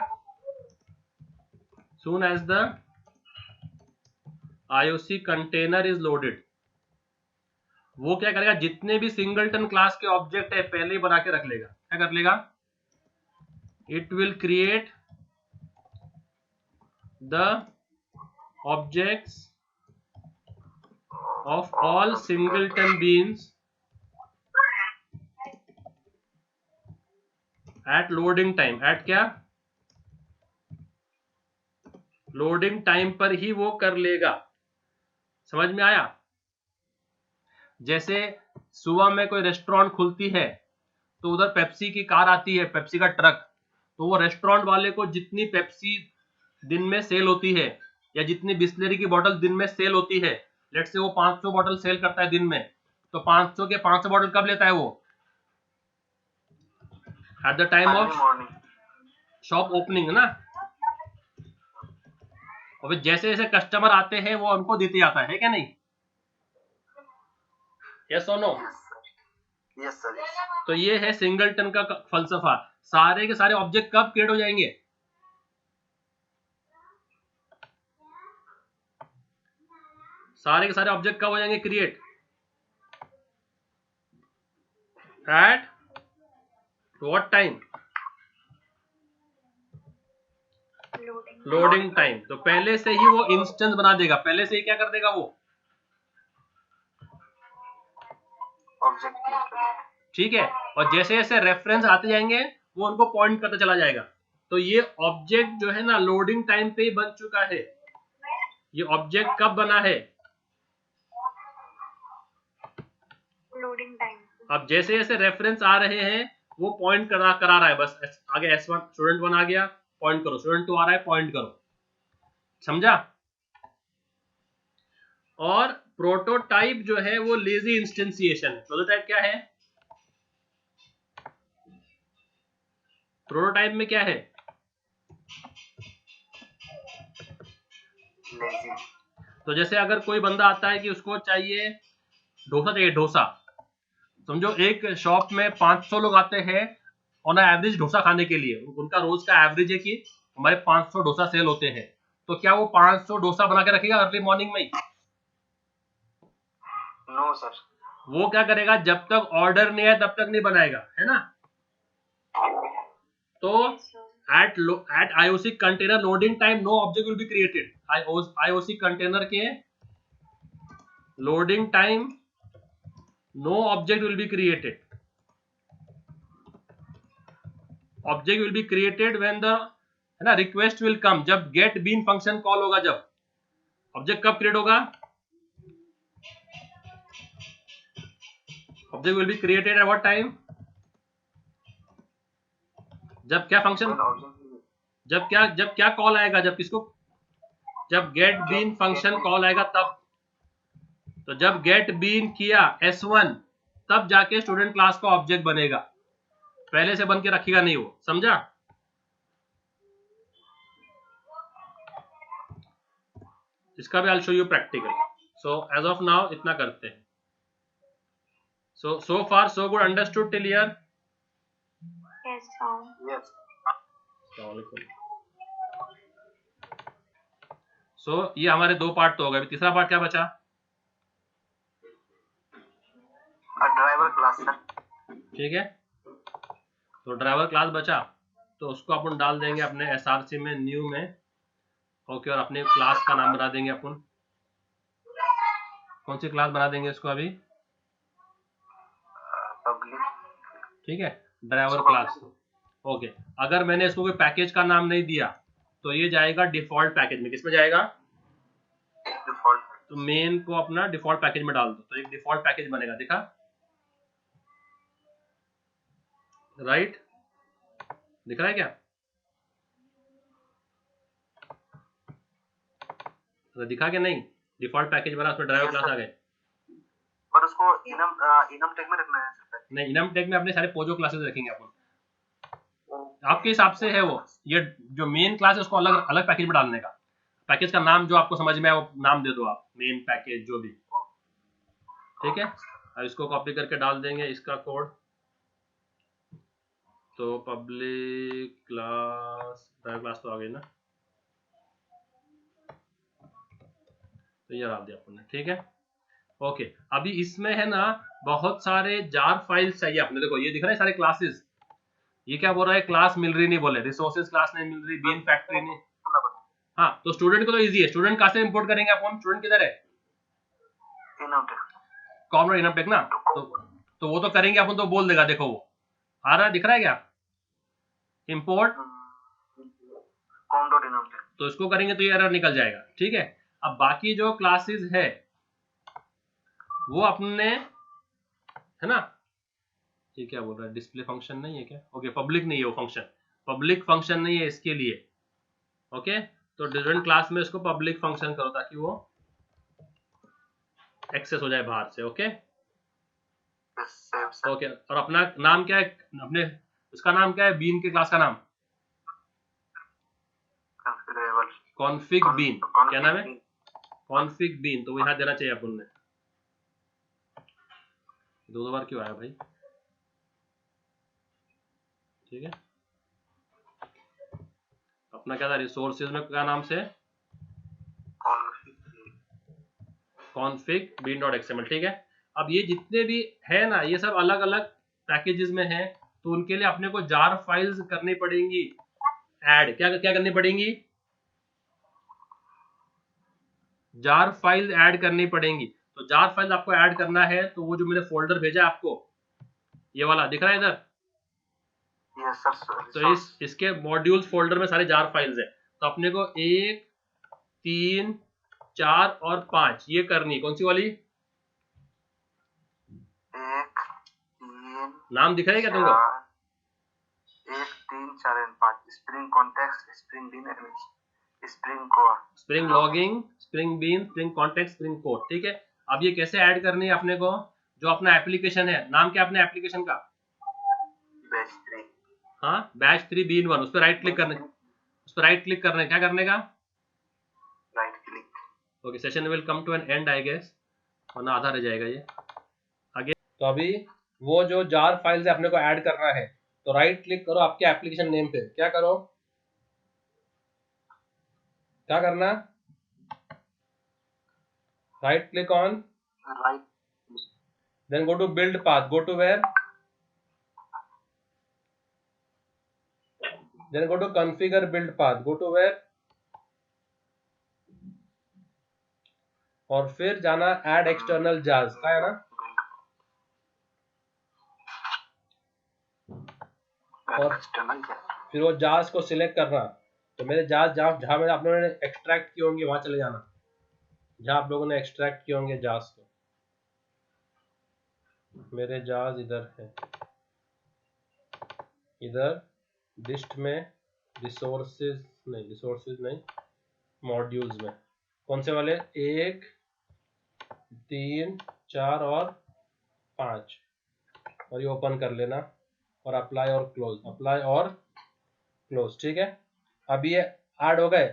soon as the IOC container is loaded, वो क्या करेगा? जितने भी सिंगलटन क्लास के ऑब्जेक्ट है पहले ही बना के रख लेगा। क्या कर लेगा? It will create the objects of all singleton beans at loading time. At क्या? लोडिंग टाइम पर ही वो कर लेगा। समझ में आया? जैसे सुबह में कोई रेस्टोरेंट खुलती है, तो उधर पेप्सी की कार आती है, पेप्सी का ट्रक, तो वो रेस्टोरेंट वाले को जितनी पेप्सी दिन में सेल होती है या जितनी बिस्लरी की बोतल दिन में सेल होती है, लेट्स से वो 500 बोतल सेल करता है दिन में, तो 500 के 500 बोतल कब लेता है वो? At the time of shop opening, ना? और फिर जैसे जैसे कस्टमर आते हैं वो उनको देते जाता है क्या नहीं? यस और नो? Yes sir. तो ये है सिंगलटन का फलसफा। सारे के सारे ऑब्जेक्ट कब क्रिएट हो जाएंगे? सारे के सारे ऑब्जेक्ट कब हो जाएंगे create? At what time? Loading time. तो पहले से ही वो इंस्टेंस बना देगा, पहले से ही क्या कर देगा वो, ऑब्जेक्ट क्रिएट कर देगा। ठीक है। और जैसे जैसे रेफरेंस आते जाएंगे वो उनको पॉइंट करता चला जाएगा। तो ये ऑब्जेक्ट जो है ना लोडिंग टाइम पे ही बन चुका है। ये ऑब्जेक्ट कब बना है? Loading time. अब जैसे जैसे रेफरेंस आ रहे हैं वो पॉइंट करा रहा है, बस आगे S1 स्टूडेंट 1 आ गया, पॉइंट करो, स्टूडेंट 2 आ रहा है, पॉइंट करो, समझा? और प्रोटोटाइप जो है वो लेजी इंस्टेंसिएशन है। प्रोटोटाइप क्या है? प्रोटोटाइप में क्या है? लेजी। तो जैसे अगर कोई बंदा आता है कि उसको चाहिए डोसा, चाहिए डोसा, समझो एक शॉप में 500 लोग आते हैं ऑन एवरेज डोसा खाने के लिए, उनका रोज का एवरेज है कि हमारे 500 डोसा सेल होते हैं। तो क्या वो 500 डोसा बना के रखेगा अर्ली मॉर्निंग में? No sir. वो क्या करेगा, जब तक ऑर्डर नहीं आए तब तक नहीं बनाएगा, है ना? तो at IOC container loading time no object will be created. IOC container के loading time no object will be created. Object will be created when the, है ना, रिक्वेस्ट विल कम, जब गेट बीन फंक्शन कॉल होगा। जब object कब create होगा? Object will be created at what time? जब क्या फंक्शन, जब क्या कॉल आएगा, जब किसको, जब गेट बीन फंक्शन कॉल आएगा तब। तो जब गेट बीन किया S1 तब जाके स्टूडेंट क्लास का ऑब्जेक्ट बनेगा, पहले से बन के रखेगा नहीं वो, समझा? इसका भी I show you practical. So as of now इतना करते हैं। So far so good, understood till here? Yes sir. Yes. So ये हमारे 2 पार्ट तो हो गए, तीसरा पार्ट क्या बचा? Driver class sir. ठीक है, तो ड्राइवर क्लास बचा, तो उसको अपन डाल देंगे अपने SRC में, न्यू में, ओके। और अपने क्लास का नाम बना देंगे अपन, कौन सी क्लास बना देंगे इसको अभी? पब्लिक। ठीक है, ड्राइवर क्लास, ओके। अगर मैंने इसको कोई पैकेज का नाम नहीं दिया तो ये जाएगा डिफॉल्ट पैकेज में। किसमें जाएगा? डिफॉल्ट। तो मेन को अपना डिफॉल्ट पैकेज में डाल दो, तो एक डिफॉल्ट पैकेज बनेगा, दिखा? राइट, दिख रहा है क्या? तो दिखा के नहीं? डिफॉल्ट पैकेज बना, उसमें ड्राइवर क्लास आ गए। पर उसको इनम टैग में रखना है सर? नहीं, इनम टैग में अपने सारे पोजो क्लासेस रखेंगे अपन, आपके हिसाब से है वो। ये जो मेन क्लास है उसको अलग अलग पैकेज में डालने का, पैकेज का नाम जो आपको समझ में आए वो नाम दे दो आप, मेन पैकेज जो भी, ठीक है। अब इसको कॉपी करके डाल देंगे इसका कोड। तो पब्लिक क्लास, ड्राइवर क्लास तो आ गई ना, तो ये डाल दिया अपन ने, ठीक है, ओके। अभी इसमें है ना बहुत सारे जार फाइल्स चाहिए अपने। देखो ये दिख रहा है सारे क्लासेस, ये क्या बोल रहा है, क्लास मिल रही नहीं, बोले रिसोर्सेज क्लास नहीं मिल रही, बीन फैक्ट्री नहीं। हाँ, तो स्टूडेंट को तो इजी है, स्टूडेंट कहाँ से इंपोर्ट करेंगे अपन? स्टूडेंट किधर है? कॉमन इनम टैग ना, तो वो तो करेंगे अपन, तो बोल देगा, देखो वो आ रहा है, दिख रहा है क्या? इंपोर्ट com.enum टैग, तो इसको करेंगे तो ये एरर निकल जाएगा, ठीक है। अब बाकी जो क्लासेस है वो अपने, है ना, ये क्या बोल रहा है, डिस्प्ले फंक्शन नहीं है क्या? ओके, पब्लिक नहीं है वो फंक्शन, पब्लिक फंक्शन नहीं है इसके लिए, ओके। तो डिफरेंट क्लास में इसको पब्लिक फंक्शन करो ताकि वो एक्सेस हो जाए बाहर से, ओके। ओके, और अपना नाम क्या है, अपने उसका नाम क्या है, बीन के क्लास का नाम? Config bean. क्या नाम है? Config bean. तो वो यहाँ देना चाहिए अपन ने। दो बार क्यों आया भाई? ठीक है, अपना क्या था, रिसोर्सेज में क्या नाम से? config bean.xml, ठीक है। अब ये जितने भी है ना, ये सब अलग अलग पैकेजेस में है, तो उनके लिए अपने को जार फाइल्स करनी पड़ेंगी ऐड। क्या क्या करनी पड़ेंगी? जार फाइल ऐड करनी पड़ेंगी। तो जार फाइल आपको ऐड करना है, तो वो जो मैंने फोल्डर भेजा है आपको, ये वाला दिख रहा है इधर, यस सर। तो इसके मॉड्यूल्स फोल्डर में सारे जार फाइल्स है। तो अपने को 1, 3, 4 और 5 ये करनी। कौन सी वाली? 1, 3, नाम दिख रहा है क्या तुमको? 1, 3, 4 और 5। Spring context, Spring dynamics, Spring core, Spring logging, Spring bean, Spring context, Spring core, ठीक है। अब ये कैसे ऐड करनी है अपने को? जो अपना एप्लीकेशन है, नाम क्या अपने एप्लीकेशन का? बैच 3। हाँ, बैच 3 बीन 1, उस पर राइट क्लिक करने, उस पर राइट क्लिक करना है। क्या करने का? Right click. Okay, session will come to an end I guess, वरना आधा रह जाएगा ये आगे। तो अभी वो जो जार फाइल्स है अपने को ऐड करना है, तो राइट क्लिक करो आपके एप्लीकेशन नेम पे। क्या करो, क्या करना? Right click on, right, then go to build path, go to where, then go to configure build path, go to where, और फिर जाना add external jars, का है ना, और एक्सटर्नल क्या? फिर वो jars को सिलेक्ट करना। तो मेरे jars जहाँ मैंने आप लोगों ने एक्सट्रैक्ट किए होंगे वहां चले जाना, जहाँ आप लोगों ने एक्सट्रैक्ट किए होंगे jars को। मेरे jars इधर है, इधर लिस्ट में, रिसोर्सेज नहीं, मॉड्यूल्स में। कौन से वाले? 1, 3, 4 और 5, और ये ओपन कर लेना और अप्लाई और क्लोज, अप्लाई और क्लोज, ठीक है। अब ये ऐड हो गए।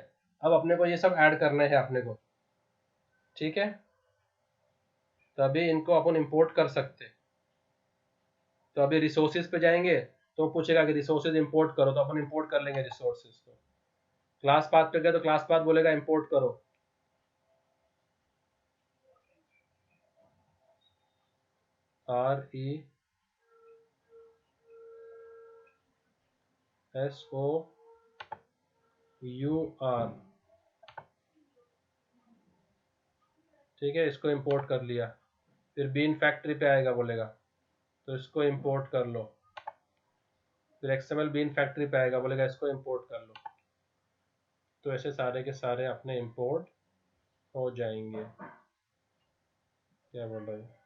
अब अपने को ये सब ऐड करने हैं अपने को, ठीक है। तभी इनको अपन इंपोर्ट कर सकते। तो अभी रिसोर्सेज पे जाएंगे तो पूछेगा कि रिसोर्सेज इंपोर्ट करो, तो अपन इंपोर्ट कर लेंगे रिसोर्सेज को। क्लास पाथ पे गए तो क्लास पाथ बोलेगा इंपोर्ट करो, RESOUR, ठीक है। इसको इंपोर्ट कर लिया। फिर बीन फैक्ट्री पे आएगा, बोलेगा तो इसको इंपोर्ट कर लो। फिर एक्सएमएल बीन फैक्ट्री पे आएगा, बोलेगा इसको इंपोर्ट कर लो। तो ऐसे सारे के सारे अपने इंपोर्ट हो जाएंगे। क्या बोल रहे हैं?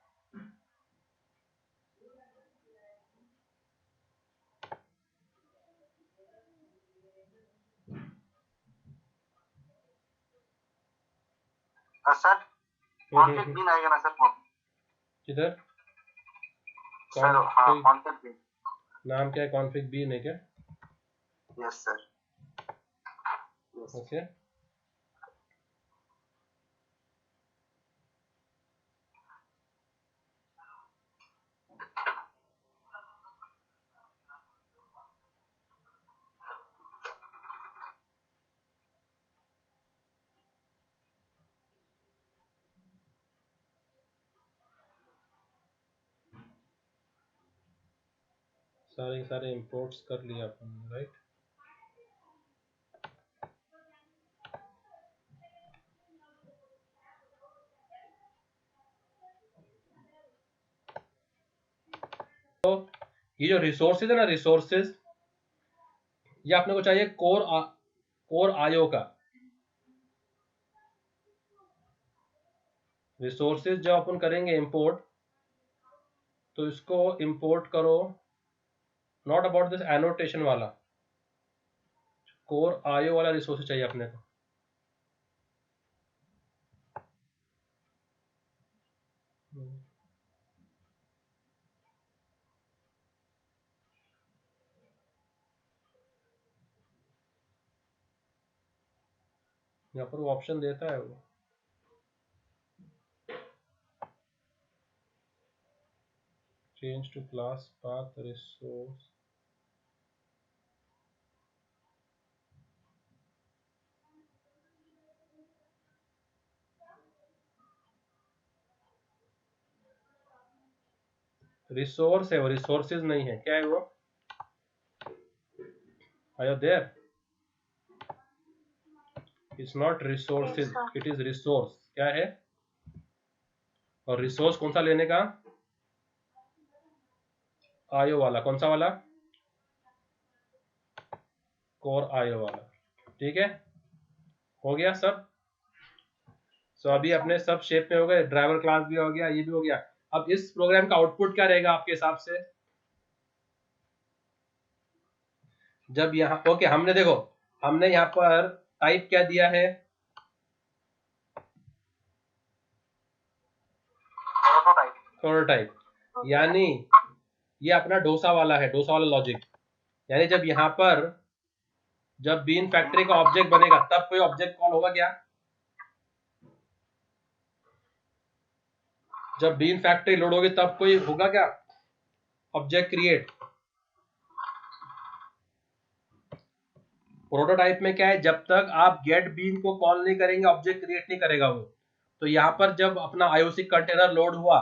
सर कॉन्फिग बिन आएगा ना सर? किधर? सर हाँ, कॉन्फिग बिन। नाम क्या है? कॉन्फिग बीन है क्या? Yes sir. ओके, सारे के सारे इंपोर्ट्स कर लिया अपन ने, राइट। तो ये जो रिसोर्सेज है ना, रिसोर्सेज, ये अपने को चाहिए कोर आईओ का। रिसोर्सेज जब अपन करेंगे इंपोर्ट, तो इसको इंपोर्ट करो, नॉट अबाउट दिस एनोटेशन वाला, कोर आईओ वाला रिसोर्सेज चाहिए अपने को। यहाँ पर वो ऑप्शन देता है वो, change to class path resource. Resource है वो, रिसोर्सेज नहीं है। क्या है वो? Are you there? It's not resources, it is resource. क्या है? और रिसोर्स कौन सा लेने का? आयो वाला। कौन सा वाला? कोर आयो वाला। ठीक है, हो गया सब। सो अभी अपने सब शेप में हो गए, ड्राइवर क्लास भी हो गया, ये भी हो गया। अब इस प्रोग्राम का आउटपुट क्या रहेगा आपके हिसाब से? जब यहाँ ओके, हमने देखो, हमने यहाँ पर टाइप क्या दिया है? प्रोटोटाइप। यानी ये अपना डोसा वाला है, डोसा वाला लॉजिक। यानी जब यहाँ पर जब बीन फैक्ट्री का ऑब्जेक्ट बनेगा तब कोई ऑब्जेक्ट कॉल होगा क्या? जब बीन फैक्ट्री लोड होगी तब कोई होगा क्या ऑब्जेक्ट क्रिएट? प्रोटोटाइप में क्या है, जब तक आप गेट बीन को कॉल नहीं करेंगे ऑब्जेक्ट क्रिएट नहीं करेगा वो। तो यहाँ पर जब अपना आईओसी कंटेनर लोड हुआ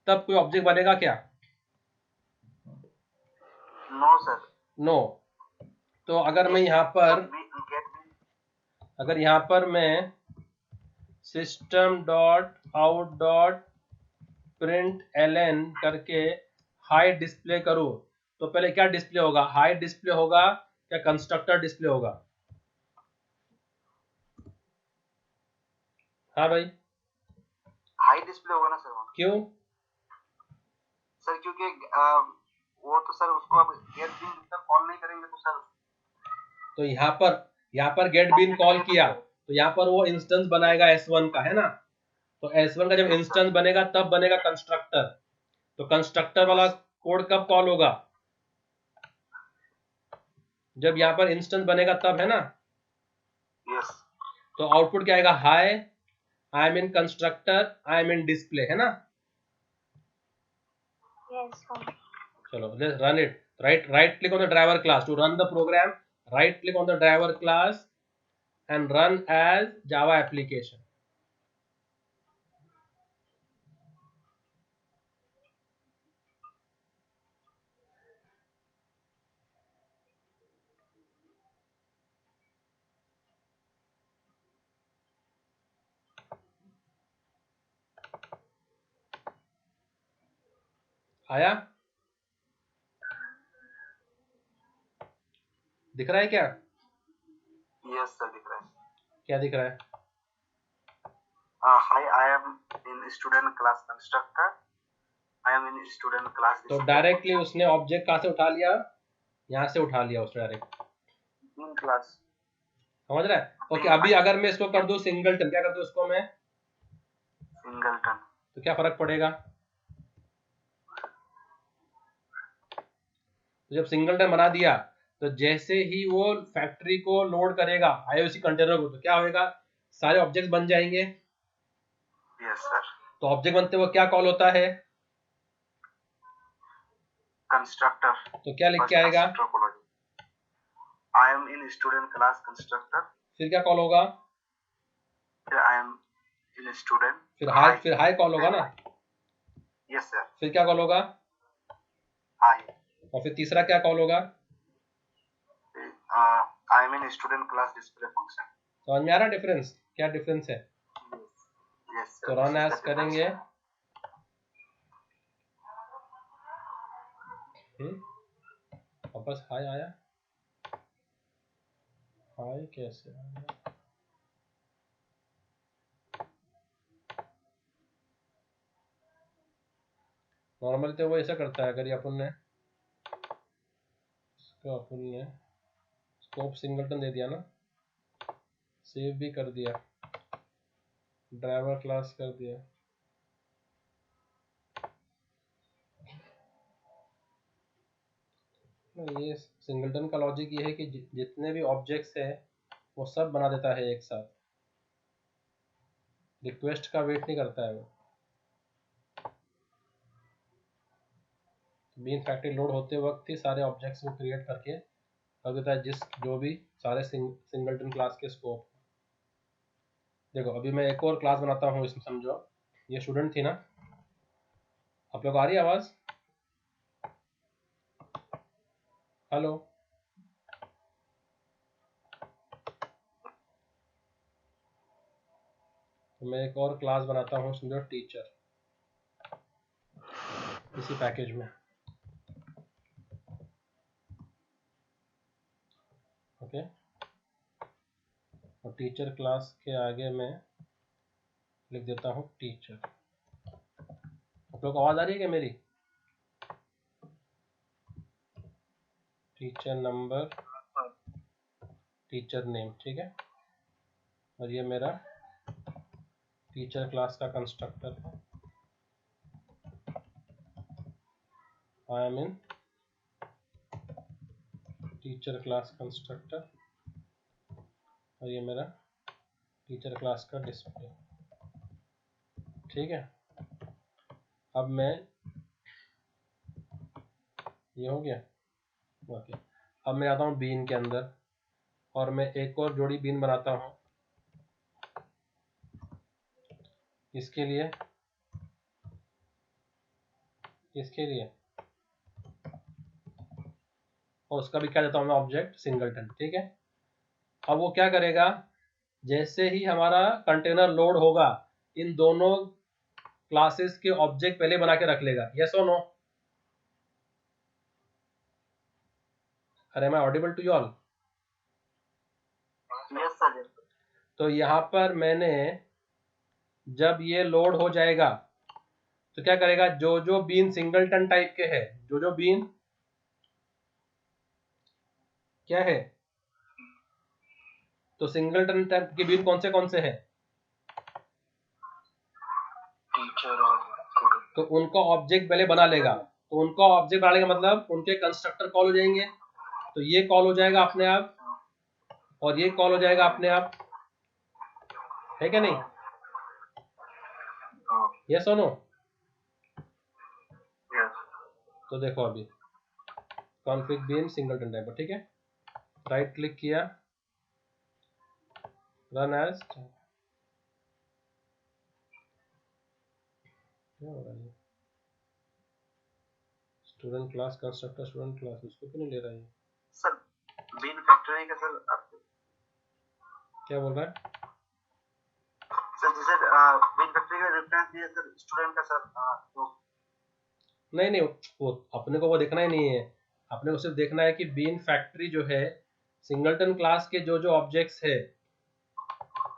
तब कोई ऑब्जेक्ट बनेगा क्या? No sir. नो। तो अगर मैं यहाँ पर मैं system dot out dot print LN करके हाई डिस्प्ले करूं तो पहले क्या डिस्प्ले होगा? हाई डिस्प्ले होगा या कंस्ट्रक्टर डिस्प्ले होगा? हाँ भाई, हाई डिस्प्ले होगा ना सर वहाँ। क्यों? सर क्योंकि वो तो सर उसको अब गेट बीन तक कॉल नहीं करेंगे तो सर। तो यहाँ पर गेट बीन कॉल किया तो यहाँ पर वो इंस्टेंस बनाएगा S1 का, है ना? तो S1 का जब इंस्टेंस बनेगा तब बनेगा कंस्ट्रक्टर। तो कंस्ट्रक्टर वाला कोड कब कॉल होगा? जब यहाँ पर इंस्टेंस बनेगा तब, है ना? यस। तो आउटपुट क्या आएगा? High, I am in constructor, I am in display, है ना? Yes, sir. चलो let's run it. Right click on the driver class to run the program. Right click on the driver class and run as Java application. आया? दिख रहा है क्या? Yes sir दिख रहा है। क्या दिख रहा है? Hi I am in student class constructor, I am in student class. तो डायरेक्टली उसने ऑब्जेक्ट कहाँ से उठा लिया? यहाँ से उठा लिया उसने डायरेक्ट। In class. समझ रहा है? ओके, अभी अगर मैं इसको कर दूं सिंगलटन, क्या कर दूं इसको मैं? सिंगलटन। तो क्या फर्क पड़ेगा? तो जब सिंगलटन बना दिया तो जैसे ही वो फैक्ट्री को लोड करेगा आईओसी कंटेनर को तो क्या होगा? सारे ऑब्जेक्ट बन जाएंगे। Yes sir. तो ऑब्जेक्ट बनते हुए क्या कॉल होता है? कंस्ट्रक्टर। तो क्या लिख के आएगा? आई am in student class constructor. फिर क्या कॉल होगा? फिर आई एम इन स्टूडेंट। फिर हाई कॉल होगा ना? Yes sir. फिर क्या कॉल होगा? हाई। और फिर तीसरा क्या कॉल होगा? आई am in student class display function. समझ में आ रहा डिफरेंस? क्या डिफरेंस है? यस तो रन एज करेंगे। वापस हाई आया? हाई कैसे आया? नॉर्मल तो वो ऐसा करता है, अगर ये अपन ने स्कोप सिंगलटन दे दिया ना, सेव भी कर दिया, ड्राइवर क्लास कर दिया, ये सिंगलटन का लॉजिक ये है कि जितने भी ऑब्जेक्ट्स है वो सब बना देता है एक साथ, रिक्वेस्ट का वेट नहीं करता है वो। बीन फैक्ट्री लोड होते वक्त ही सारे ऑब्जेक्ट्स को क्रिएट करके रख देता है, जो भी सारे सिंगलटन क्लास के स्कोप। देखो अभी मैं एक और क्लास बनाता हूँ इसमें, समझो ये स्टूडेंट थी ना, आप लोग आ रही है आवाज? हेलो, तो मैं एक और क्लास बनाता हूँ, समझो टीचर, इसी पैकेज में। ओके, और टीचर क्लास के आगे मैं लिख देता हूँ टीचर। आप लोग को आवाज आ रही है क्या मेरी? टीचर नंबर, टीचर नेम, ठीक है। और ये मेरा टीचर क्लास का कंस्ट्रक्टर है। आई am in teacher class constructor, और ये मेरा टीचर क्लास का डिस्प्ले, ठीक है। अब मैं, ये हो गया, ओके। अब मैं आता हूँ बीन के अंदर, और मैं एक और जोड़ी बीन बनाता हूँ इसके लिए, और उसका भी क्या देता हूँ मैं, ऑब्जेक्ट सिंगलटन, ठीक है। अब वो क्या करेगा, जैसे ही हमारा कंटेनर लोड होगा, इन दोनों क्लासेस के ऑब्जेक्ट पहले बना के रख लेगा। यस और नो? अरे मैं audible to you all? Yes sir. तो यहाँ पर मैंने, जब ये लोड हो जाएगा तो क्या करेगा, जो जो बीन सिंगलटन टाइप के है, जो जो बीन क्या है, तो सिंगलटन टाइप के बीन कौन से हैं, टीचर और स्टूडेंट। तो उनका ऑब्जेक्ट पहले बना लेगा। तो उनका ऑब्जेक्ट बनाने का मतलब उनके कंस्ट्रक्टर कॉल हो जाएंगे। तो ये कॉल हो जाएगा अपने आप, और ये कॉल हो जाएगा अपने आप, है क्या नहीं? यस और नो? यस। तो देखो अभी कॉन्फिग बीन सिंगलटन टाइप, ठीक है। राइट क्लिक किया, रन एज, क्या हो रहा है, student class constructor student class, उसको क्यों नहीं ले रहा है सर बीन फैक्ट्री का सर क्या बोल रहा है सर? जैसे बीन फैक्ट्री का रेफरेंस दिया सर स्टूडेंट का सर, तो नहीं नहीं, वो अपने को वो देखना ही नहीं है। अपने को सिर्फ देखना है कि बीन फैक्ट्री जो है, सिंगलटन क्लास के जो जो ऑब्जेक्ट्स है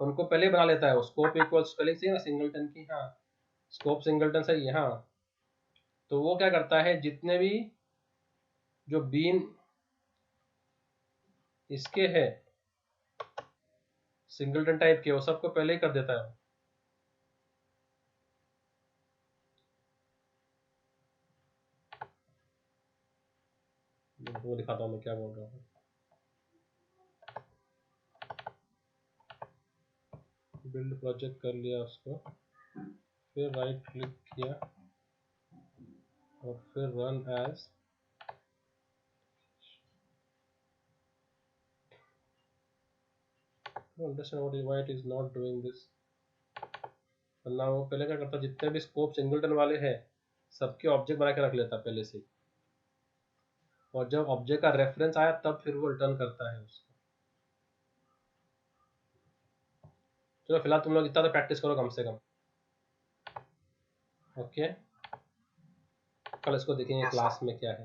उनको पहले बना लेता है। वो स्कोप इक्वल स्पेलिंग से ना सिंगलटन की, हाँ स्कोप सिंगलटन सही है, हाँ। तो वो क्या करता है, जितने भी जो बीन इसके है सिंगलटन टाइप के, वो सबको पहले ही कर देता है। वो दिखाता हूँ मैं क्या बोल रहा हूँ। बिल्ड प्रोजेक्ट कर लिया उसको, फिर राइट क्लिक किया और फिर run as, understand why it is not doing this। वरना वो पहले क्या करता, जितने भी स्कोप सिंगलटन वाले हैं सबके ऑब्जेक्ट बना के रख लेता पहले से, और जब ऑब्जेक्ट का रेफरेंस आया तब फिर वो रिटर्न करता है उसको। चलो फिलहाल तुम लोग इतना तो प्रैक्टिस करो कम से कम, ओके। कल इसको देखेंगे Yes, क्लास में क्या है।